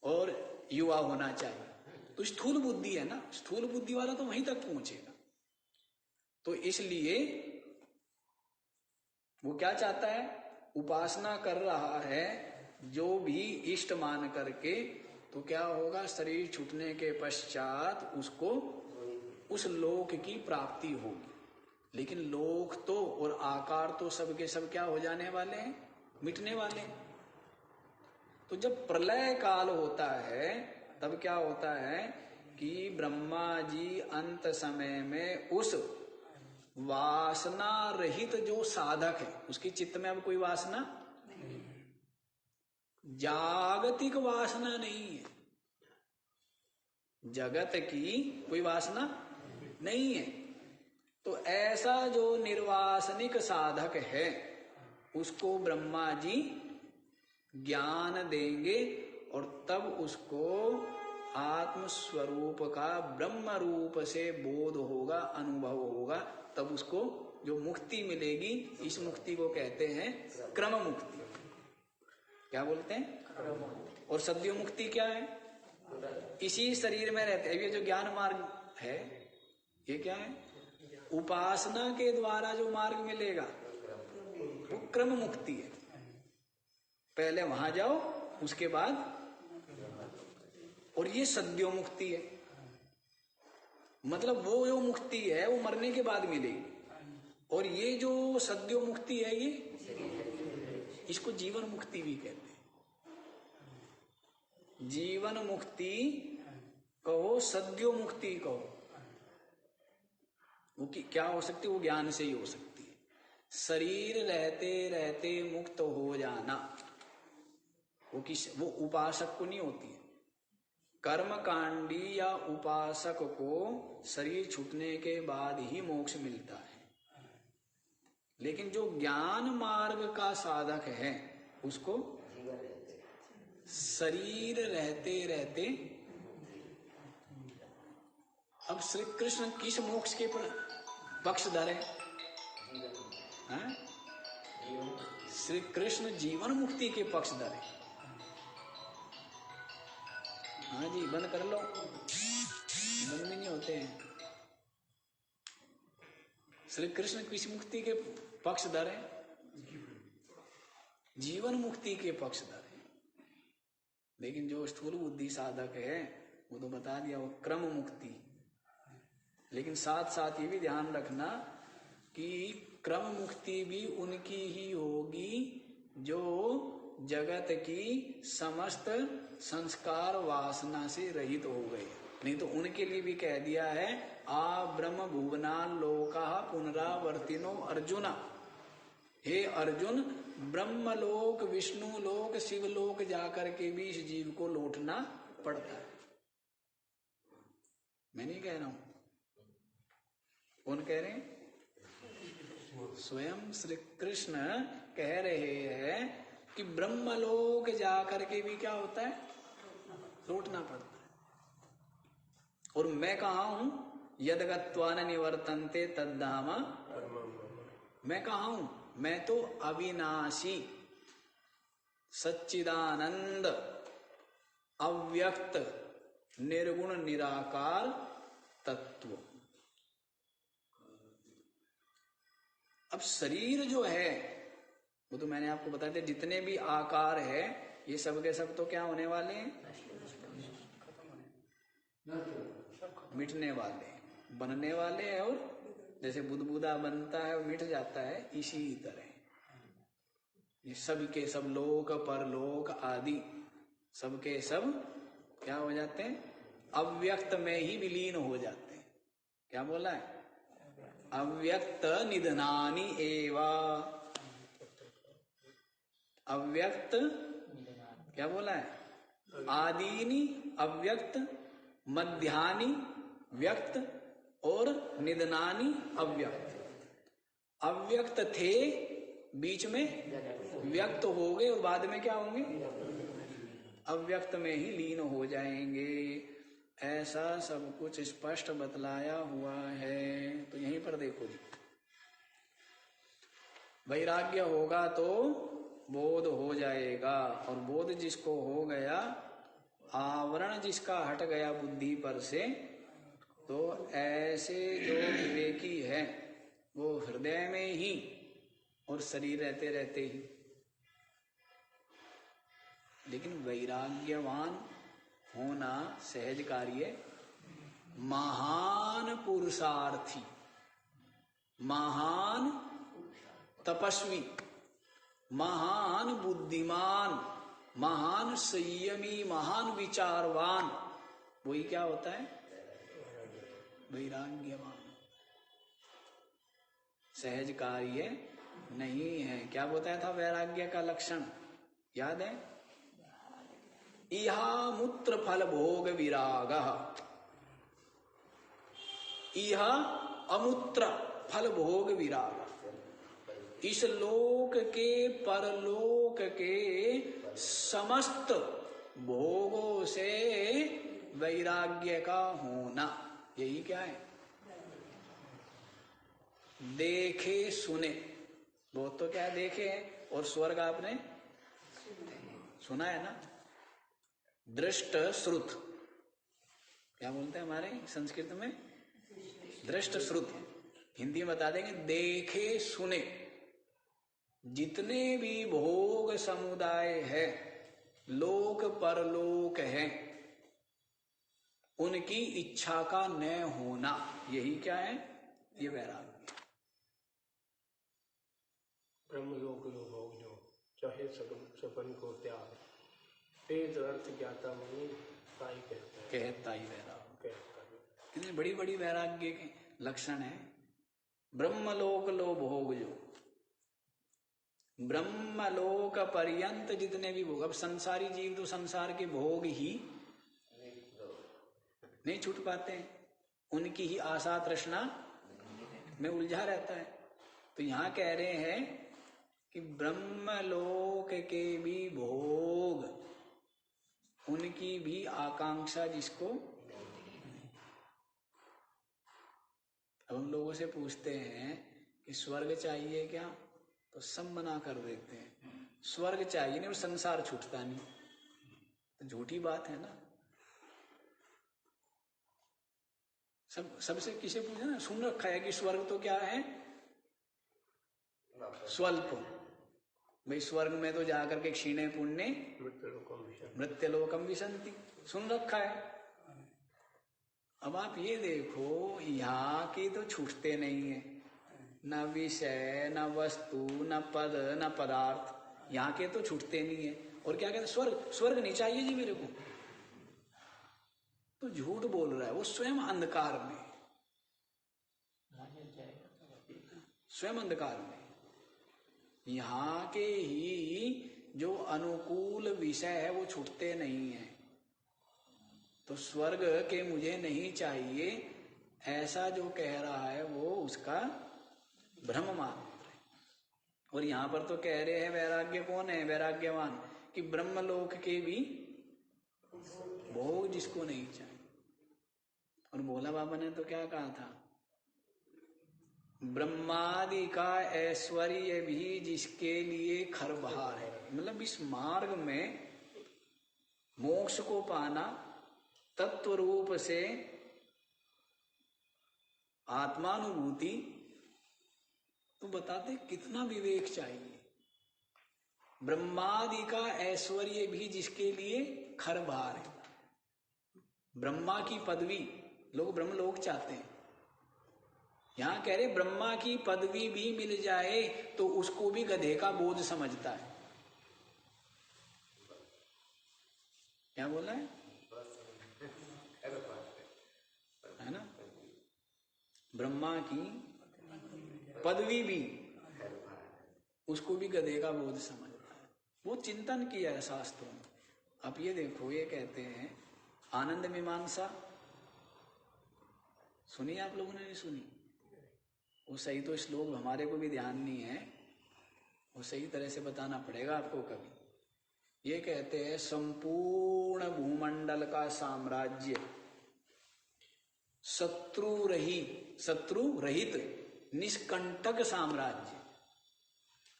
और युवा होना चाहिए। तो स्थूल बुद्धि है ना, स्थूल बुद्धि वाला तो वहीं तक पहुंचेगा। तो इसलिए वो क्या चाहता है, उपासना कर रहा है जो भी इष्ट मान करके। तो क्या होगा, शरीर छूटने के पश्चात उसको उस लोक की प्राप्ति होगी। लेकिन लोक तो और आकार तो सबके सब क्या हो जाने वाले हैं, मिटने वाले हैं। तो जब प्रलय काल होता है तब क्या होता है कि ब्रह्मा जी अंत समय में उस वासना रहित जो साधक है, उसकी चित्त में अब कोई वासना, जागतिक वासना नहीं है, जगत की कोई वासना नहीं है। तो ऐसा जो निर्वासनिक साधक है उसको ब्रह्मा जी ज्ञान देंगे, और तब उसको आत्म स्वरूप का ब्रह्म रूप से बोध होगा, अनुभव होगा। तब उसको जो मुक्ति मिलेगी, इस मुक्ति को कहते हैं क्रम मुक्ति। क्या बोलते हैं? और सद्यो मुक्ति क्या है? इसी शरीर में रहते हैं। ये जो ज्ञान मार्ग है ये क्या है? उपासना के द्वारा जो मार्ग मिलेगा वो क्रम मुक्ति है। पहले वहां जाओ, उसके बाद, और ये सद्यो मुक्ति है। मतलब वो जो मुक्ति है वो मरने के बाद मिलेगी, और ये जो सद्यो मुक्ति है ये, इसको जीवन मुक्ति भी कहते हैं। जीवन मुक्ति कहो, सद्यो मुक्ति कहो, वो क्या हो सकती है? वो ज्ञान से ही हो सकती है। शरीर रहते रहते मुक्त हो जाना वो उपासक को नहीं होती है। कर्मकांडी या उपासक को शरीर छूटने के बाद ही मोक्ष मिलता है। लेकिन जो ज्ञान मार्ग का साधक है उसको शरीर रहते रहते। अब श्री कृष्ण किस मोक्ष के पक्षधर है? श्री कृष्ण जीवन मुक्ति के पक्षधर है। हाँ जी, बंद कर लो, बंद में नहीं होते हैं। श्री कृष्ण किस मुक्ति के पक्षधर है? जीवन मुक्ति के पक्षधर है। लेकिन जो स्थूल बुद्धि साधक है वो तो बता दिया वो क्रम मुक्ति। लेकिन साथ साथ ये भी ध्यान रखना कि क्रम मुक्ति भी उनकी ही होगी जो जगत की समस्त संस्कार वासना से रहित हो गए। नहीं तो उनके लिए भी कह दिया है, आ ब्रह्म भुवना लोका पुनरावर्तिनो अर्जुना। हे अर्जुन, ब्रह्मलोक, विष्णु लोक, शिवलोक जाकर के भी इस जीव को लौटना पड़ता है। मैं नहीं कह रहा हूं, कौन कह रहे हैं? स्वयं श्री कृष्ण कह रहे हैं कि ब्रह्मलोक जाकर के भी क्या होता है? लौटना पड़ता है। और मैं कहा हूं यदगत्वा न निवर्तन्ते तद्धाम, मैं कहा हूं, मैं तो अविनाशी सच्चिदानंद अव्यक्त निर्गुण निराकार तत्व। अब शरीर जो है वो तो मैंने आपको बताया था, जितने भी आकार है ये सब के सब तो क्या होने वाले हैं? मिटने वाले, बनने वाले हैं। और जैसे बुदबुदा बनता है और मिट जाता है, इसी तरह ये सब के सब लोक परलोक आदि सब के सब क्या हो जाते हैं? अव्यक्त में ही विलीन हो जाते हैं। क्या बोला है? अव्यक्त निधनानि एवा, अव्यक्त क्या बोला है? आदीनि अव्यक्त, मध्यानि व्यक्त और निधनानि अव्यक्त। अव्यक्त थे, बीच में व्यक्त हो गए और बाद में क्या होंगे? अव्यक्त में ही लीन हो जाएंगे। ऐसा सब कुछ स्पष्ट बतलाया हुआ है। तो यहीं पर देखो जी, वैराग्य होगा तो बोध हो जाएगा, और बोध जिसको हो गया, आवरण जिसका हट गया बुद्धि पर से, तो ऐसे जो विवेकी है वो हृदय में ही और शरीर रहते रहते ही। लेकिन वैराग्यवान होना सहज कार्य, महान पुरुषार्थी, महान तपस्वी, महान बुद्धिमान, महान संयमी, महान विचारवान, वही क्या होता है? वैराग्यवान। सहज कार्य नहीं है। क्या बताया था वैराग्य का लक्षण? याद है? इहा मूत्र फल भोग विराग, इह अमूत्र फल भोग विराग। इस लोक के परलोक के समस्त भोगों से वैराग्य का होना, यही क्या है? देखे सुने, वो तो क्या देखे है, और स्वर्ग आपने सुना है ना? दृष्ट श्रुत, क्या बोलते हैं हमारे संस्कृत में? दृष्ट श्रुत, हिंदी में बता देंगे देखे सुने। जितने भी भोग समुदाय है, लोक परलोक है, उनकी इच्छा का न होना, यही क्या है? ये वैराग्य। ब्रह्मलोक लो भोग जो चाहे सपन को त्याग, तेज अर्थ ज्ञाता मुनि ताई कहता ही वैराग्य। कितनी बड़ी बड़ी वैराग्य के लक्षण है। ब्रह्मलोक लो भोग जो, ब्रह्मलोक पर्यंत जितने भी भोग, अब संसारी जीव तो संसार के भोग ही नहीं छूट पाते हैं, उनकी ही आशा तृष्णा में उलझा रहता है। तो यहां कह रहे हैं कि ब्रह्मलोक के भी भोग, उनकी भी आकांक्षा जिसको, अब हम लोगों से पूछते हैं कि स्वर्ग चाहिए क्या, तो सब मना कर देते हैं। स्वर्ग चाहिए नहीं और संसार छूटता नहीं, तो झूठी बात है ना। सबसे किसे पूछा ना, सुन रखा है कि स्वर्ग तो क्या है? स्वल्प। भाई स्वर्ग में तो जाकर के क्षीणे पुण्य मृत्युलोकम विशंति, सुन रखा है। अब आप ये देखो, यहाँ की तो छूटते नहीं है, न विषय, न वस्तु, न पद, न पदार्थ, यहाँ के तो छूटते नहीं है। और क्या कहते? स्वर्ग, स्वर्ग नहीं चाहिए जी मेरे को, तो झूठ बोल रहा है वो। स्वयं अंधकार में, स्वयं अंधकार में। यहाँ के ही जो अनुकूल विषय है वो छूटते नहीं है। तो स्वर्ग के मुझे नहीं चाहिए ऐसा जो कह रहा है वो उसका भ्रम मात्र है। और यहाँ पर तो कह रहे हैं वैराग्य कौन है, वैराग्यवान, कि ब्रह्मलोक के भी भोग जिसको नहीं चाहिए। और भोला बाबा ने तो क्या कहा था, ब्रह्मादि का ऐश्वर्य भी जिसके लिए खरबहार है। मतलब इस मार्ग में मोक्ष को पाना, तत्व रूप से आत्मानुभूति, तो बताते कितना विवेक चाहिए। ब्रह्मादि का ऐश्वर्य भी जिसके लिए खरबहार है। ब्रह्मा की पदवी, लोग ब्रह्मलोक चाहते हैं, यहां कह रहे ब्रह्मा की पदवी भी मिल जाए तो उसको भी गधे का बोझ समझता है। क्या बोला है ना, ब्रह्मा की पदवी भी उसको भी गधे का बोझ समझता है। वो चिंतन किया है शास्त्रों में। अब ये देखो, ये कहते हैं आनंद मीमांसा सुनी आप लोगों ने, नहीं सुनी? वो सही तो श्लोक हमारे को भी ध्यान नहीं है, वो सही तरह से बताना पड़ेगा आपको कभी। ये कहते हैं संपूर्ण भूमंडल का साम्राज्य शत्रु रहित निष्कंटक साम्राज्य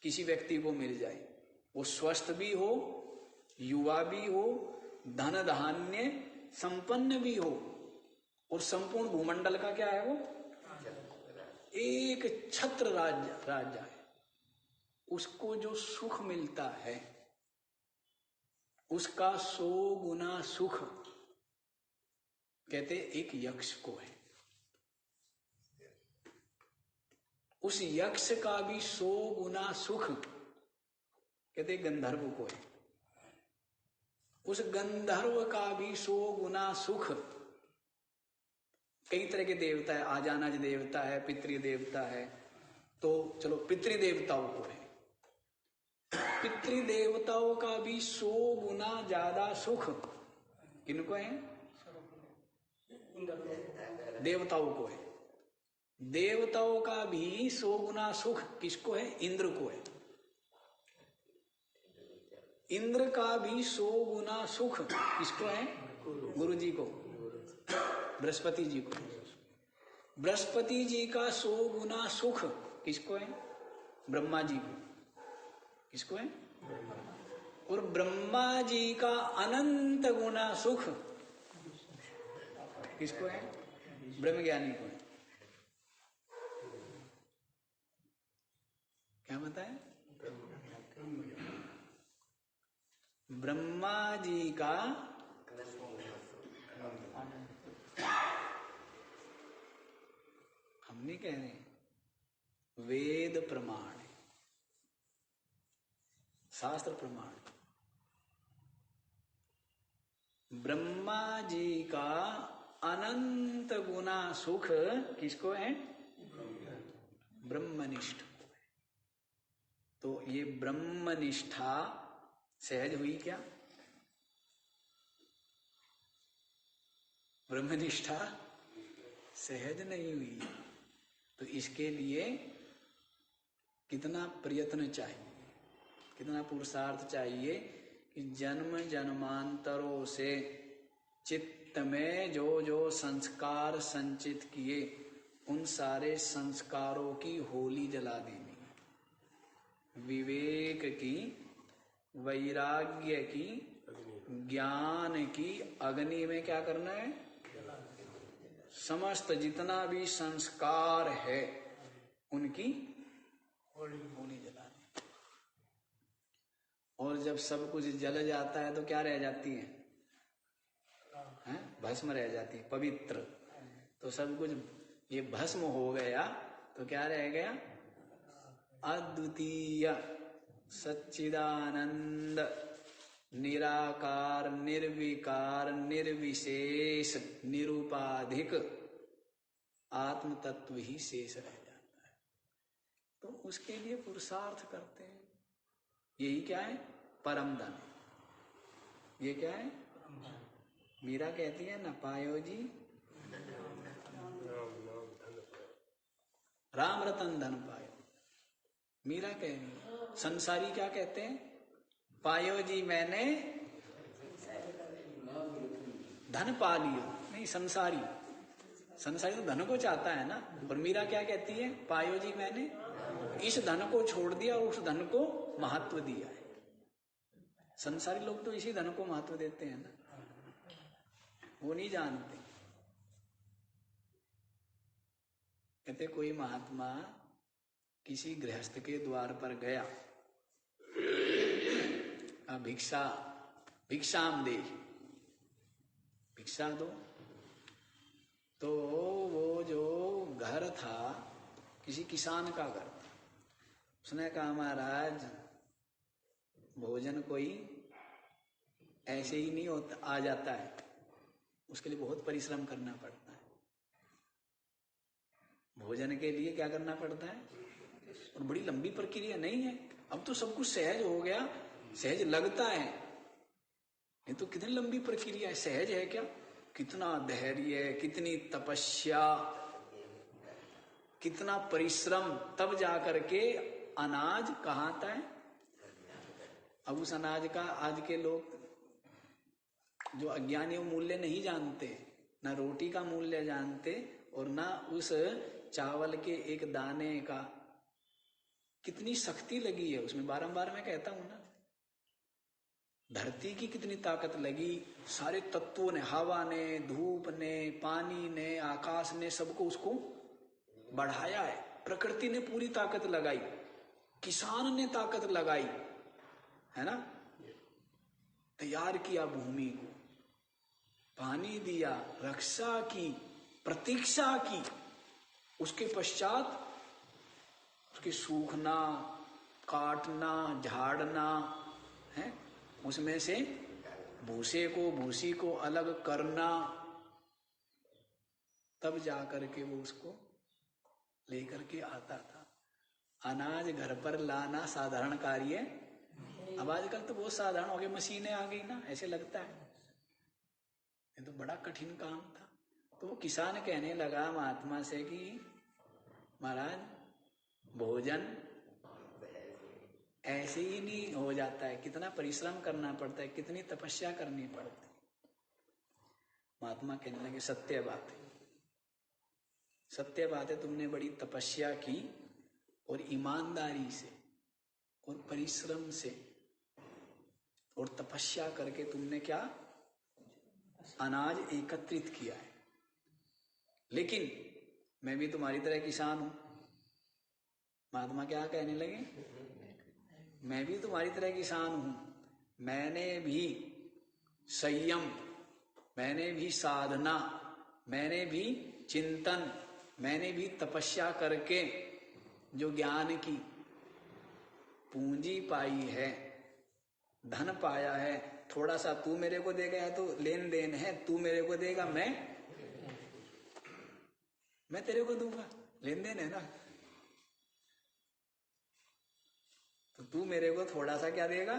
किसी व्यक्ति को मिल जाए, वो स्वस्थ भी हो, युवा भी हो, धन धान्य संपन्न भी हो, और संपूर्ण भूमंडल का क्या है, वो एक छत्र राज्य है। उसको जो सुख मिलता है उसका 100 गुना सुख कहते एक यक्ष को है। उस यक्ष का भी 100 गुना सुख कहते गंधर्व को है। उस गंधर्व का भी 100 गुना सुख, कई तरह के देवता है, आजानज देवता है, पितृ देवता है, तो चलो पितृ देवताओं को है। पितृ देवताओं का भी 100 गुना ज्यादा सुख किनको है, देवताओं को है। देवताओं का भी 100 गुना सुख किसको है, इंद्र को है। इंद्र का भी 100 गुना सुख किसको है, गुरु जी को, बृहस्पति जी को। बृहस्पति जी का 100 गुना सुख किसको है, ब्रह्मा जी को। किसको है, और ब्रह्मा जी का अनंत गुना सुख किसको है, ब्रह्मज्ञानी को है। क्या बताए, ब्रह्मा जी का हम नहीं कह रहे, वेद प्रमाण, शास्त्र प्रमाण। ब्रह्मा जी का अनंत गुना सुख किसको है, ब्रह्मनिष्ठ को है। तो ये ब्रह्मनिष्ठा सहज हुई क्या, ब्रह्मनिष्ठा सहज नहीं हुई। तो इसके लिए कितना प्रयत्न चाहिए, कितना पुरुषार्थ चाहिए कि जन्म जन्मांतरों से चित्त में जो जो संस्कार संचित किए उन सारे संस्कारों की होली जला देनी, विवेक की, वैराग्य की, ज्ञान की अग्नि में क्या करना है, समस्त जितना भी संस्कार है उनकी होली जलानी। और जब सब कुछ जल जाता है तो क्या रह जाती है, भस्म रह जाती है, पवित्र। तो सब कुछ ये भस्म हो गया तो क्या रह गया, अद्वितीय सच्चिदानंद निराकार निर्विकार निर्विशेष निरुपाधिक आत्म तत्व ही शेष रह जाता है। तो उसके लिए पुरुषार्थ करते हैं। यही क्या है? परम धन। ये क्या है? मीरा कहती है न पायो जी राम रतन धन पायो। मीरा कह रही है। संसारी क्या कहते हैं? पायो जी मैंने धन पा लियो। नहीं, संसारी तो धन को चाहता है ना। और मीरा क्या कहती है? पायो जी मैंने इस धन को छोड़ दिया और उस धन को महत्व दिया है। संसारी लोग तो इसी धन को महत्व देते हैं ना, वो नहीं जानते। कहते कोई महात्मा किसी गृहस्थ के द्वार पर गया, भिक्षाम दे, भिक्षा दो। तो वो जो घर था किसी किसान का घर था। उसने कहा महाराज भोजन कोई ऐसे ही नहीं होता आ जाता है, उसके लिए बहुत परिश्रम करना पड़ता है। भोजन के लिए क्या करना पड़ता है? और बड़ी लंबी प्रक्रिया नहीं है। अब तो सब कुछ सहज हो गया, सहज लगता है। ये तो कितनी लंबी प्रक्रिया है। सहज है क्या? कितना धैर्य, कितनी तपस्या, कितना परिश्रम, तब जाकर के अनाज कहाँ आता है। अब उस अनाज का आज के लोग जो अज्ञानी मूल्य नहीं जानते, ना रोटी का मूल्य जानते और ना उस चावल के एक दाने का कितनी शक्ति लगी है उसमें। बारंबार मैं कहता हूं ना, धरती की कितनी ताकत लगी, सारे तत्वों ने, हवा ने, धूप ने, पानी ने, आकाश ने, सबको उसको बढ़ाया है। प्रकृति ने पूरी ताकत लगाई, किसान ने ताकत लगाई, है ना। तैयार किया भूमि को, पानी दिया, रक्षा की, प्रतीक्षा की। उसके पश्चात उसके सूखना, काटना, झाड़ना है, उसमें से भूसी को अलग करना, तब जाकर के वो उसको लेकर के आता था। अनाज घर पर लाना साधारण कार्य। अब आजकल तो बहुत साधारण हो गया, मशीनें आ गई ना, ऐसे लगता है। ये तो बड़ा कठिन काम था। तो वो किसान कहने लगा महात्मा से कि महाराज भोजन ऐसे ही नहीं हो जाता है, कितना परिश्रम करना पड़ता है, कितनी तपस्या करनी पड़ती। महात्मा कहने लगे सत्य बात है, सत्य बात है, तुमने बड़ी तपस्या की और ईमानदारी से और परिश्रम से और तपस्या करके तुमने क्या अनाज एकत्रित किया है। लेकिन मैं भी तुम्हारी तरह किसान हूं। महात्मा क्या कहने लगे? मैं भी तुम्हारी तरह किसान हूं, मैंने भी संयम, मैंने भी साधना, मैंने भी चिंतन, मैंने भी तपस्या करके जो ज्ञान की पूंजी पाई है, धन पाया है। थोड़ा सा तू मेरे को देगा, या तो लेन देन है, तू मेरे को देगा, मैं तेरे को दूंगा, लेन देन है ना। तो तू मेरे को थोड़ा सा क्या देगा?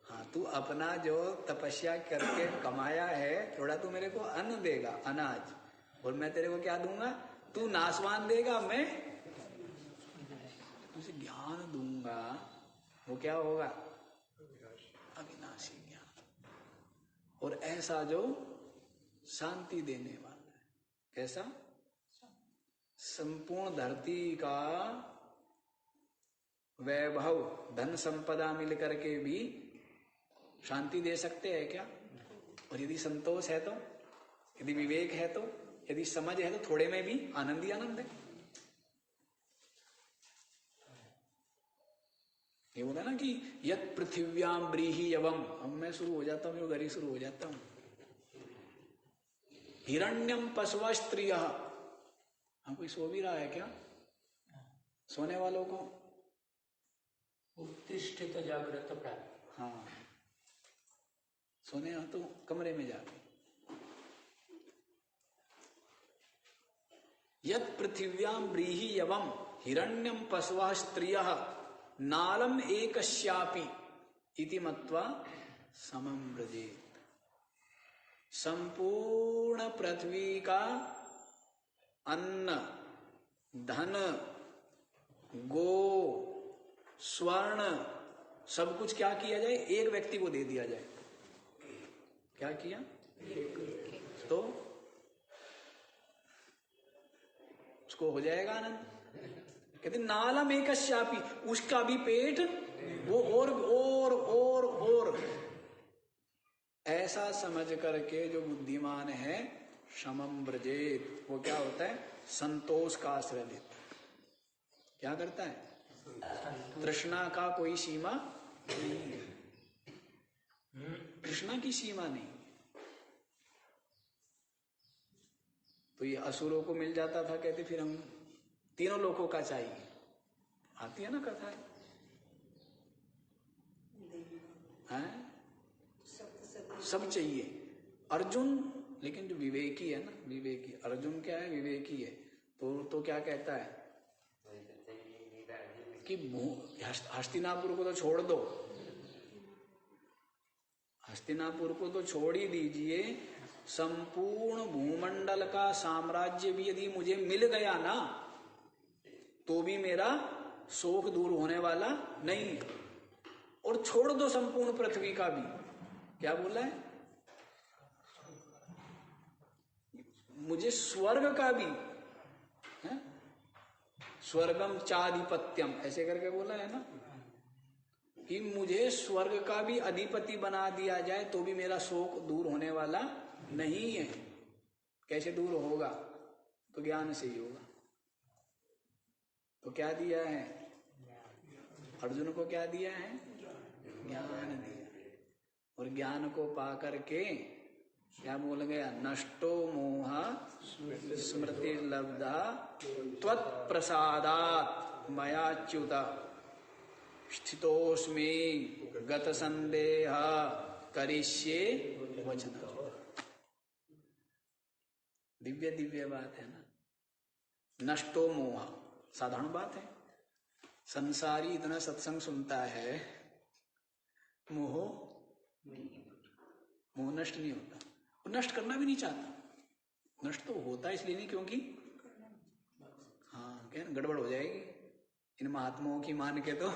हाँ, तू अपना जो तपस्या करके कमाया है थोड़ा तू मेरे को अन्न देगा, अनाज, और मैं तेरे को क्या दूंगा? तू नाशवान देगा, मैं तुझे ज्ञान दूंगा। वो क्या होगा? अविनाशी ज्ञान। और ऐसा जो शांति देने वाला है। कैसा? संपूर्ण धरती का वैभव, धन संपदा मिलकर के भी शांति दे सकते हैं क्या? और यदि संतोष है तो, यदि विवेक है तो, यदि समझ है तो थोड़े में भी आनंद ही आनंद है। ये बोला ना कि यत पृथिव्याम ब्रीहि यवम। अब मैं शुरू हो जाता हूँ, जो गरी शुरू हो जाता हूँ। हिरण्यम पशव स्त्रिय। हम कोई सो भी रहा है क्या? सोने वालों को उत्तिष्ठित जागृत प्राप्त। हाँ, सोने तो कमरे में जाके। यत पृथिव्याम ब्रीहि यवम हिरण्यम पशवः स्त्रियः नालम एकस्यापि इति मत्वा समम व्रजेत। संपूर्ण पृथ्वी का अन्न, धन, गो, स्वर्ण सब कुछ क्या किया जाए, एक व्यक्ति को दे दिया जाए। क्या किया? तो उसको हो जाएगा आनंद। कहते नालम एकस्यापि, उसका भी पेट वो और ऐसा समझ करके जो बुद्धिमान है शमम ब्रजेत, वो क्या होता है? संतोष का आश्रय लेता है। क्या करता है? तृष्णा का कोई सीमा नहीं है, तृष्णा की सीमा नहीं। तो ये असुरों को मिल जाता था, कहते फिर हम तीनों लोगों का चाहिए। आती है ना कथा है? सब चाहिए। अर्जुन, लेकिन जो विवेकी है ना, विवेकी अर्जुन क्या है? विवेकी है। तो क्या कहता है कि हस्तिनापुर को तो छोड़ दो, हस्तिनापुर को तो छोड़ ही दीजिए, संपूर्ण भूमंडल का साम्राज्य भी यदि मुझे मिल गया ना तो भी मेरा शोक दूर होने वाला नहीं है। और छोड़ दो संपूर्ण पृथ्वी का भी, क्या बोला है? मुझे स्वर्ग का भी है? स्वर्गम चाधिपत्यम ऐसे करके बोला है ना, कि मुझे स्वर्ग का भी अधिपति बना दिया जाए तो भी मेरा शोक दूर होने वाला नहीं है। कैसे दूर होगा? तो ज्ञान से ही होगा। तो क्या दिया है अर्जुन को? क्या दिया है? ज्ञान दिया। और ज्ञान को पा करके क्या बोल गया? नष्टो मोह स्मृति लब्धा त्वत्प्रसादात् मयाच्युत स्थितोस्मि गत संदेह करिष्ये वचन। दिव्य दिव्य बात है ना। नष्टो मोह, साधारण बात है। संसारी इतना सत्संग सुनता है, मोह नष्ट नहीं होता, और नष्ट करना भी नहीं चाहता। नष्ट तो होता इसलिए नहीं क्योंकि हाँ क्या गड़बड़ हो जाएगी इन महात्माओं की मान के। तो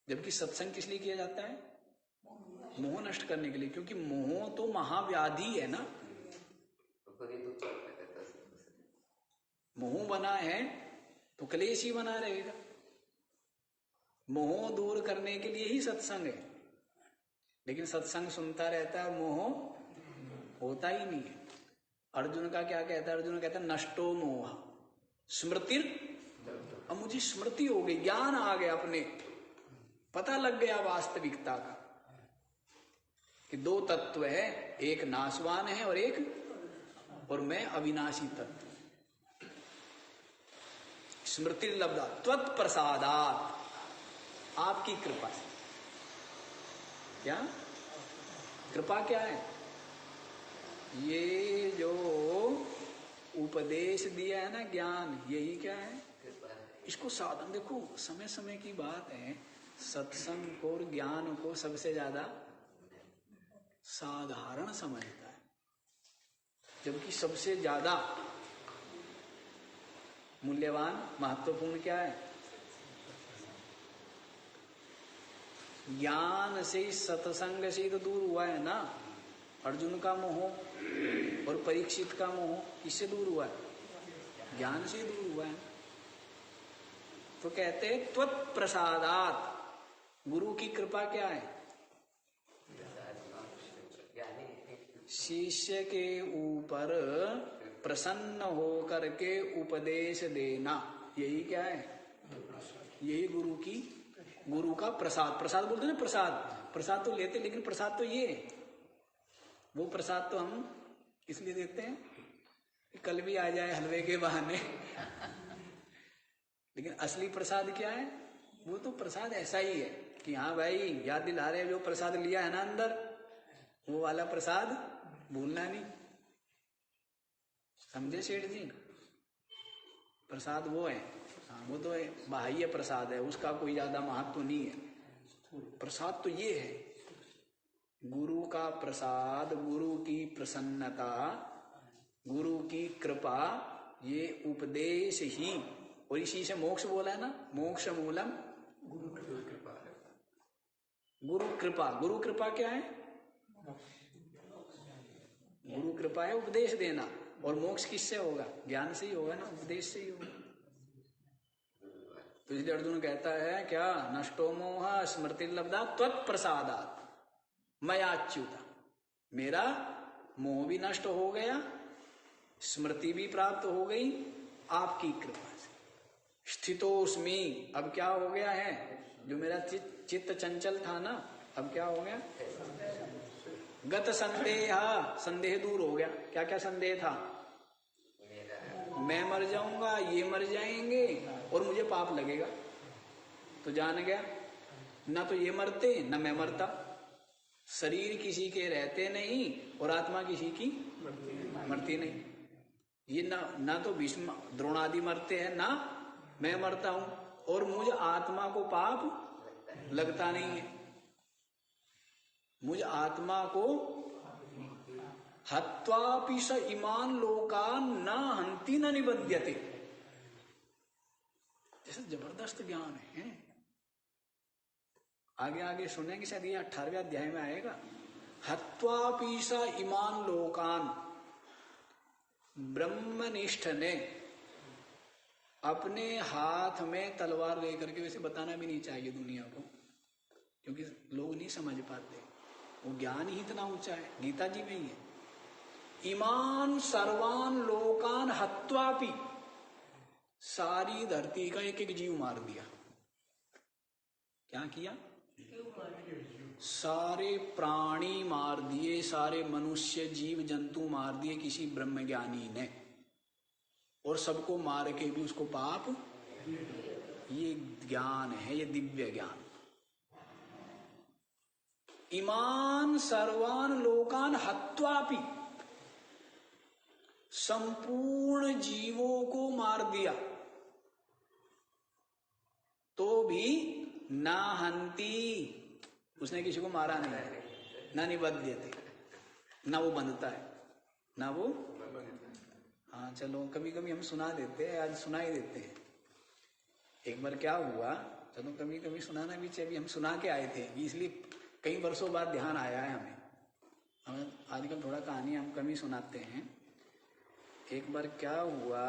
जबकि सत्संग किस लिए किया जाता है? मोह नष्ट करने के लिए, क्योंकि मोह तो महाव्याधि है ना। मोह बना है तो क्लेश ही बना रहेगा। मोह दूर करने के लिए ही सत्संग है, लेकिन सत्संग सुनता रहता है, मोह होता ही नहीं है। अर्जुन का क्या कहता है? अर्जुन कहता है नष्टो मोह स्मृतिर, अब मुझे स्मृति हो गई, ज्ञान आ गया, अपने पता लग गया वास्तविकता का कि दो तत्व है, एक नाशवान है और मैं अविनाशी तत्व। स्मृति लब्धा त्वत्प्रसादात्, आपकी कृपा से। क्या कृपा क्या है? ये जो उपदेश दिया है ना, ज्ञान, यही क्या है? इसको साधन। देखो समय समय की बात है, सत्संग को और ज्ञान को सबसे ज्यादा साधारण समझता है, जबकि सबसे ज्यादा मूल्यवान महत्वपूर्ण क्या है? ज्ञान से ही, सत्संग से ही तो दूर हुआ है ना अर्जुन का मोह, और परीक्षित का मोह किससे दूर हुआ है? ज्ञान से ही दूर हुआ है। तो कहते हैं त्वत्प्रसादात्, गुरु की कृपा क्या है? शिष्य के ऊपर प्रसन्न होकर के उपदेश देना, यही क्या है? यही गुरु का प्रसाद। प्रसाद बोलते ना, प्रसाद तो लेते, लेकिन प्रसाद तो ये, वो प्रसाद तो हम इसलिए देते हैं कि कल भी आ जाए हलवे के बहाने। लेकिन असली प्रसाद क्या है? वो तो प्रसाद ऐसा ही है कि हाँ भाई याद दिला रहे, जो प्रसाद लिया है ना अंदर, वो वाला प्रसाद भूलना नहीं। समझे सेठ जी? प्रसाद वो है, हाँ वो तो है, बाह्य प्रसाद है, उसका कोई ज्यादा महत्व नहीं है। प्रसाद तो ये है, गुरु का प्रसाद, गुरु की प्रसन्नता, गुरु की कृपा, ये उपदेश ही, और इसी से मोक्ष बोला है ना, मोक्ष मूलम गुरु कृपा है। गुरु कृपा। गुरु कृपा क्या है? गुरु कृपा है उपदेश देना, और मोक्ष किससे होगा? ज्ञान से ही होगा ना, उपदेश से ही होगा। तो इसलिए अर्जुन कहता है क्या, नष्टो मोह स्मृति लब्धा त्वत्प्रसादात् मयाच्युता, मेरा मोह भी नष्ट हो गया, स्मृति भी प्राप्त हो गई आपकी कृपा से। स्थितोस्मि, अब क्या हो गया है, जो मेरा चित्त चंचल था ना, अब क्या हो गया, गत संदेह, संदेह दूर हो गया। क्या क्या संदेह था? मैं मर जाऊंगा, ये मर जाएंगे और मुझे पाप लगेगा, तो जान गया, ना तो ये मरते न मैं मरता, शरीर किसी के रहते नहीं और आत्मा किसी की मरती नहीं। ये ना तो भीष्म द्रोणादि मरते हैं, ना मैं मरता हूं, और मुझ आत्मा को पाप लगता नहीं है। मुझ आत्मा को हत्वापि स इमान लोकान न हंति न निबध्यते, जैसे जबरदस्त ज्ञान है। आगे आगे सुनेंगे, शायद ये 18वें अध्याय में आएगा। हत्वापि स इमान लोकान, ब्रह्मनिष्ठ ने अपने हाथ में तलवार लेकर के, वैसे बताना भी नहीं चाहिए दुनिया को, क्योंकि लोग नहीं समझ पाते, वो ज्ञान ही इतना ऊंचा है, गीता जी में ही है। इमान सर्वान लोकान हत्वापि, सारी धरती का एक एक जीव मार दिया। क्या किया? सारे प्राणी मार दिए, सारे मनुष्य जीव जंतु मार दिए किसी ब्रह्मज्ञानी ने, और सबको मार के भी उसको पाप, ये ज्ञान है, ये दिव्य ज्ञान। इमान सर्वान लोकान हत्वापि, संपूर्ण जीवों को मार दिया तो भी ना हंती, उसने किसी को मारा नहीं, ना निबध्यते, ना वो बंधता है, ना वो, हाँ चलो कभी कभी हम सुना देते हैं, आज सुना ही देते हैं। एक बार क्या हुआ, चलो कभी कभी सुनाना भी चाहिए, हम सुना के आए थे, इसलिए कई वर्षों बाद ध्यान आया है हमें आजकल थोड़ा कहानी हम कम ही सुनाते हैं। एक बार क्या हुआ,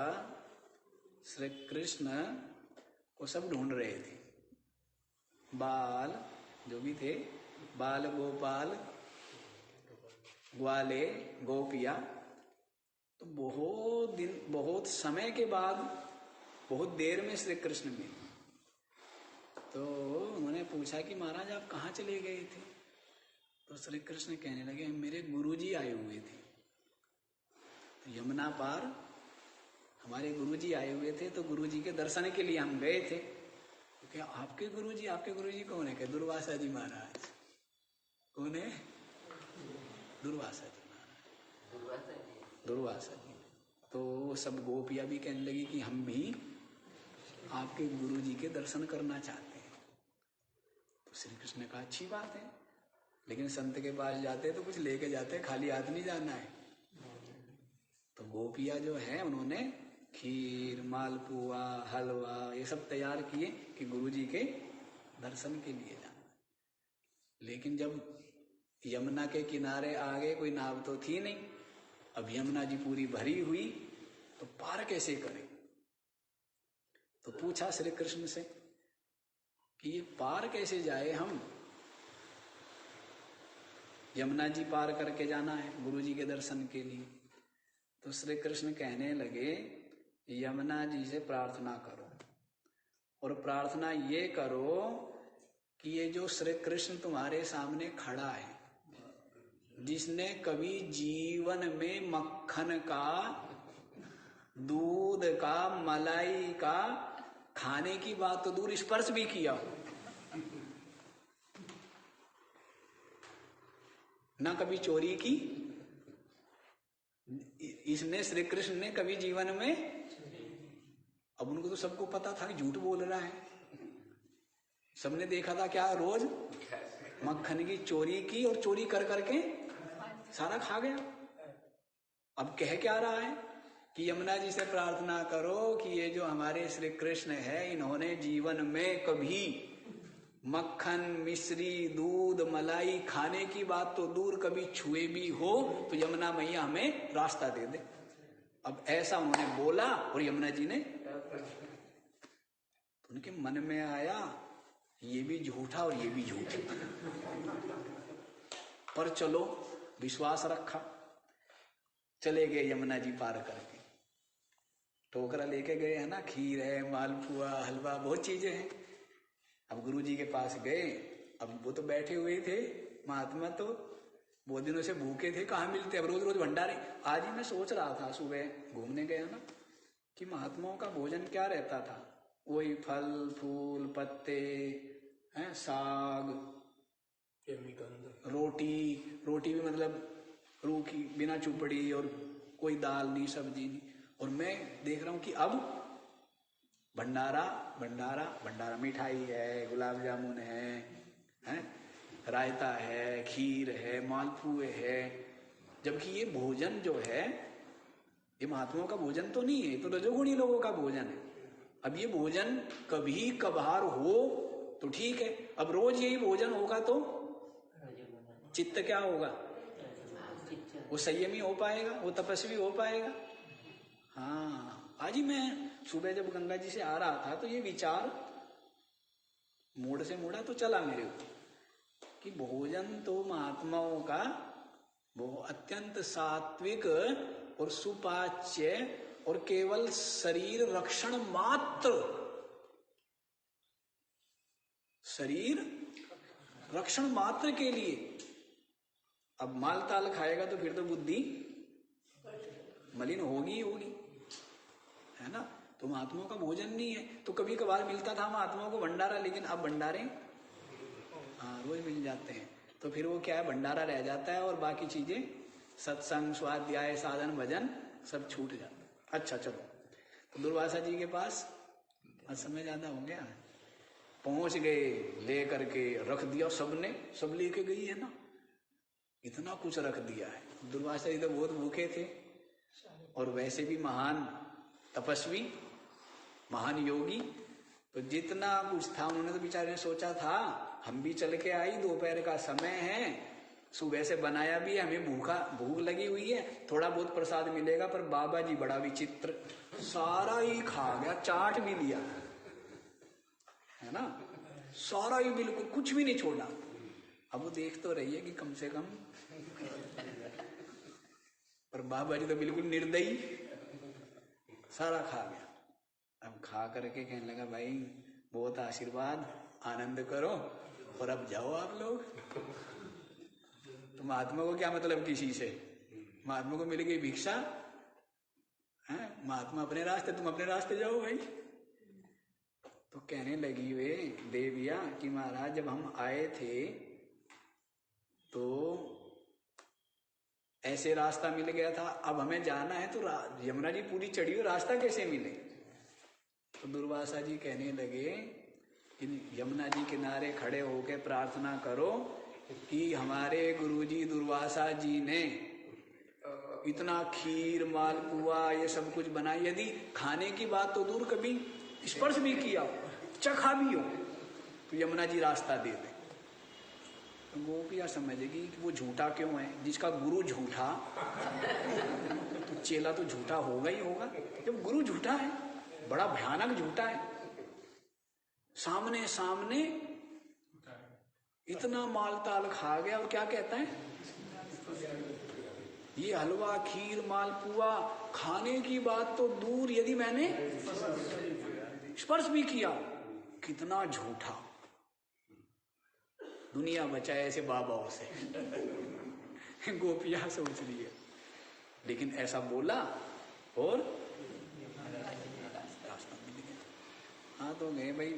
श्री कृष्ण को सब ढूंढ रहे थे, बाल जो भी थे, बाल गोपाल ग्वाले गोपिया, तो बहुत दिन, बहुत समय के बाद, बहुत देर में श्री कृष्ण मिले। तो उन्होंने पूछा कि महाराज आप कहाँ चले गए थे? तो श्री कृष्ण कहने लगे मेरे गुरुजी आए हुए थे, तो यमुना पार हमारे गुरुजी आए हुए थे, तो गुरुजी के दर्शन के लिए हम गए थे। तो क्या आपके गुरुजी कौन है? क्या दुर्वासा जी महाराज। कौन है? दुर्वासा जी महाराज, दुर्वासा जी। तो वो सब गोपिया भी कहने लगी कि हम भी आपके गुरुजी के दर्शन करना चाहते हैं। तो श्री कृष्ण ने कहा अच्छी बात है, लेकिन संत के पास जाते तो कुछ लेके जाते, खाली हाथ नहीं जाना है। तो गोपिया जो है उन्होंने खीर, मालपुआ, हलवा ये सब तैयार किए कि गुरुजी के दर्शन के लिए जाना। लेकिन जब यमुना के किनारे आ गए, कोई नाव तो थी नहीं, अब यमुना जी पूरी भरी हुई, तो पार कैसे करें? तो पूछा श्री कृष्ण से कि ये पार कैसे जाए हम? यमुना जी पार करके जाना है गुरुजी के दर्शन के लिए। तो श्री कृष्ण कहने लगे यमुना जी से प्रार्थना करो, और प्रार्थना ये करो कि ये जो श्री कृष्ण तुम्हारे सामने खड़ा है, जिसने कभी जीवन में मक्खन का, दूध का, मलाई का खाने की बात तो दूर, स्पर्श भी किया हो, ना कभी चोरी की, इसने श्री कृष्ण ने कभी जीवन में अब उनको तो सबको पता था कि झूठ बोल रहा है, सबने देखा था क्या रोज मक्खन की चोरी की और चोरी कर करके सारा खा गया। अब कह क्या रहा है कि यमुना जी से प्रार्थना करो कि ये जो हमारे श्री कृष्ण है, इन्होंने जीवन में कभी मक्खन, मिश्री, दूध, मलाई खाने की बात तो दूर कभी छुए भी हो तो यमुना मैया हमें रास्ता दे दे। अब ऐसा उन्होंने बोला और यमुना जी ने, तो उनके मन में आया ये भी झूठा और ये भी झूठ, पर चलो विश्वास रखा, चले गए यमुना जी पार करके। टोकरा लेके गए है ना, खीर है, मालपुआ, हलवा, बहुत चीजें हैं। अब गुरु जी के पास गए, अब वो तो बैठे हुए थे, महात्मा तो बहुत दिनों से भूखे थे, कहाँ मिलते, अब रोज रोज भंडारे। आज ही मैं सोच रहा था, सुबह घूमने गया ना, कि महात्माओं का भोजन क्या रहता था, वही फल फूल पत्ते हैं, साग, रोटी भी मतलब रूखी बिना चुपड़ी, और कोई दाल नहीं, सब्जी नहीं। और मैं देख रहा हूं कि अब भंडारा भंडारा भंडारा, मिठाई है, गुलाब जामुन है, रायता है, खीर है, मालपुए है, जबकि ये भोजन जो है ये महात्माओं का भोजन तो नहीं है, ये तो रजोगुणी लोगों का भोजन है। अब ये भोजन कभी कभार हो तो ठीक है, अब रोज यही भोजन होगा तो चित्त क्या होगा, वो संयमी हो पाएगा, वो तपस्वी हो पाएगा। हाँ, आज ही मैं सुबह जब गंगा जी से आ रहा था तो ये विचार मोड़ से मोड़ा तो चला मेरे को कि भोजन तो महात्माओं का वो अत्यंत सात्विक और सुपाच्य और केवल शरीर रक्षण मात्र, शरीर रक्षण मात्र के लिए। अब माल ताल खाएगा तो फिर तो बुद्धि मलिन होगी होगी, है ना। तो महात्माओं का भोजन नहीं है, तो कभी कभार मिलता था महात्माओं को भंडारा, लेकिन अब भंडारे हाँ रोज मिल जाते हैं, तो फिर वो क्या है, भंडारा रह जाता है और बाकी चीजें सत्संग, स्वाध्याय, साधन, भजन सब छूट जाता है। अच्छा चलो, तो दुर्वासा जी के पास आज समय ज्यादा हो गया, पहुंच गए, ले करके रख दिया सबने, सब लेके गई है ना, इतना कुछ रख दिया है। दुर्वासा जी तो बहुत भूखे थे और वैसे भी महान तपस्वी, महान योगी, तो जितना कुछ था उन्होंने तो बेचारे ने सोचा था हम भी चल के आई, दोपहर का समय है, सुबह से बनाया भी है, हमें भूख लगी हुई है, थोड़ा बहुत प्रसाद मिलेगा। पर बाबा जी बड़ा विचित्र, सारा ही खा गया, चाट भी लिया, है ना, सारा ही, बिल्कुल कुछ भी नहीं छोड़ा। अब वो देख तो रही है कि कम से कम, पर बाबा जी तो बिल्कुल निर्दयी, सारा खा गया। अब खा करके कहने लगा भाई बहुत आशीर्वाद, आनंद करो और अब जाओ आप लोग। तो महात्मा को क्या मतलब किसी से, महात्मा को मिल गई भिक्षा, है, महात्मा अपने रास्ते, तुम अपने रास्ते जाओ भाई। तो कहने लगी वे देविया कि महाराज जब हम आए थे तो ऐसे रास्ता मिल गया था, अब हमें जाना है तो यमुना जी पूरी चढ़ी हुई, रास्ता कैसे मिले। तो दुर्वासा जी कहने लगे कि यमुना जी किनारे खड़े होकर प्रार्थना करो कि हमारे गुरुजी दुर्वासा जी ने इतना खीर, मालपुआ, ये सब कुछ बनाया, यदि खाने की बात तो दूर कभी स्पर्श भी किया हो, चखा भी हो, तो यमुना जी रास्ता दे दे। तो गोपिया समझेगी कि वो झूठा क्यों है, जिसका गुरु झूठा तो चेला तो झूठा होगा ही होगा। जब गुरु झूठा है, बड़ा भयानक झूठा है, सामने सामने इतना माल ताल खा गया और क्या कहता है, ये हलवा, खीर, मालपुआ खाने की बात तो दूर, यदि मैंने स्पर्श भी किया, कितना झूठा। दुनिया बचाए ऐसे बाबाओं से। गोपियां सोच रही है, लेकिन ऐसा बोला और रास्ता मिल गया। हाँ तो गए भाई,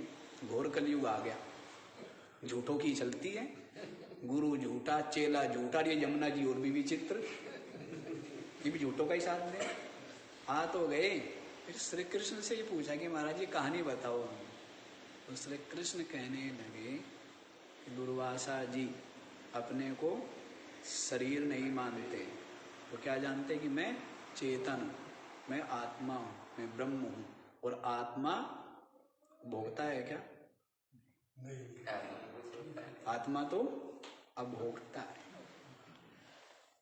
घोर कलयुग आ गया, झूठों की चलती है, गुरु झूठा, चेला झूठा, ये यमुना जी और भी विचित्र, ये भी झूठों का ही साथ दे। आ तो गए फिर श्री कृष्ण से ये पूछा कि महाराज ये कहानी बताओ हमें। तो श्री कृष्ण कहने लगे कि दुर्वासा जी अपने को शरीर नहीं मानते, वो क्या जानते कि मैं चेतन हूँ, मैं आत्मा हूँ, मैं ब्रह्म हूँ। और आत्मा भोगता है क्या? आत्मा तो अभोक्ता है।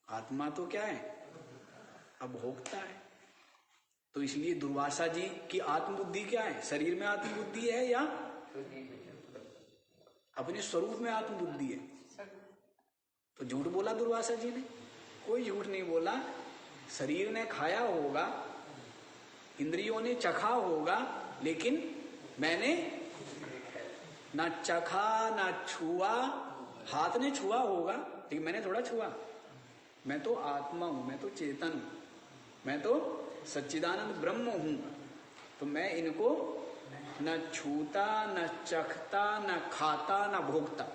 आत्मा तो क्या है? अभोक्ता है। तो इसलिए दुर्वासा जी की आत्मबुद्धि क्या है? शरीर में आत्मबुद्धि है या अपने स्वरूप में आत्मबुद्धि है? तो झूठ बोला दुर्वासा जी ने? कोई झूठ नहीं बोला। शरीर ने खाया होगा, इंद्रियों ने चखा होगा, लेकिन मैंने ना चखा ना छुआ। हाथ ने छुआ होगा लेकिन मैंने थोड़ा छुआ। मैं तो आत्मा हूं, मैं तो चेतन हूं, मैं तो सच्चिदानंद ब्रह्म हूं। तो मैं इनको न छूता, न चखता, न खाता, न भोगता।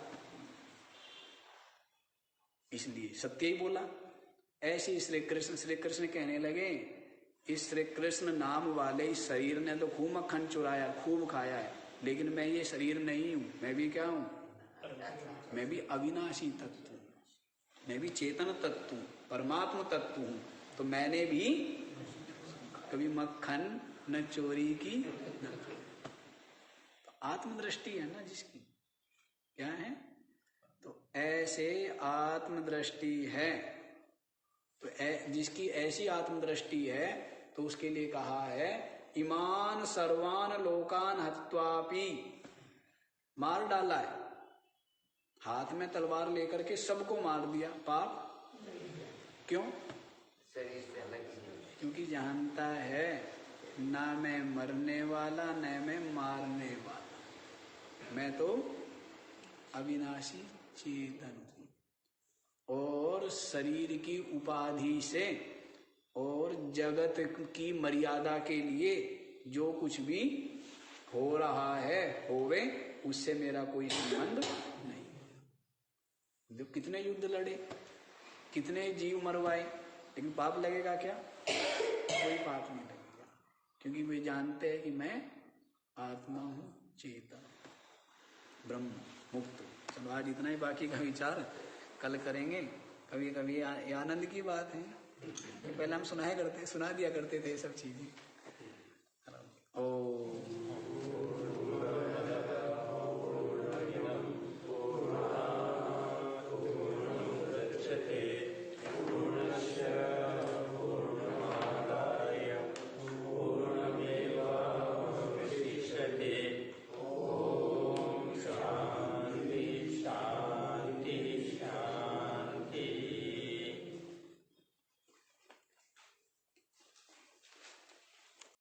इसलिए सत्य ही बोला। ऐसे श्री कृष्ण कहने लगे, इस श्री कृष्ण नाम वाले इस शरीर ने तो खूब मक्खन चुराया, खूब खाया है, लेकिन मैं ये शरीर नहीं हूं। मैं भी क्या हूं? मैं भी अविनाशी तत्व हूं, मैं भी चेतन तत्व हूं, परमात्मा तत्व हूं। तो मैंने भी कभी मक्खन न चोरी की न। तो आत्मदृष्टि है ना जिसकी, क्या है? तो ऐसे आत्मदृष्टि है, तो जिसकी ऐसी आत्मदृष्टि है तो उसके लिए कहा है इमान सर्वान लोकान हत्वापि। मार डाला है, हाथ में तलवार लेकर के सबको मार दिया, पाप क्यों? शरीर से अलग। क्योंकि जानता है ना मैं मरने वाला न मैं मारने वाला, मैं तो अविनाशी चेतन हूं। और शरीर की उपाधि से और जगत की मर्यादा के लिए जो कुछ भी हो रहा है होवे, उससे मेरा कोई संबंध नहीं। जो कितने युद्ध लड़े, कितने जीव मरवाए, लेकिन पाप लगेगा क्या? कोई पाप नहीं लगेगा, क्योंकि वे जानते हैं कि मैं आत्मा हूं, चेतन, ब्रह्म, मुक्त। चलो आज इतना ही, बाकी का विचार कल करेंगे। कभी कभी आनंद की बात है कि पहले हम सुना दिया करते थे ये सब चीजें। ओ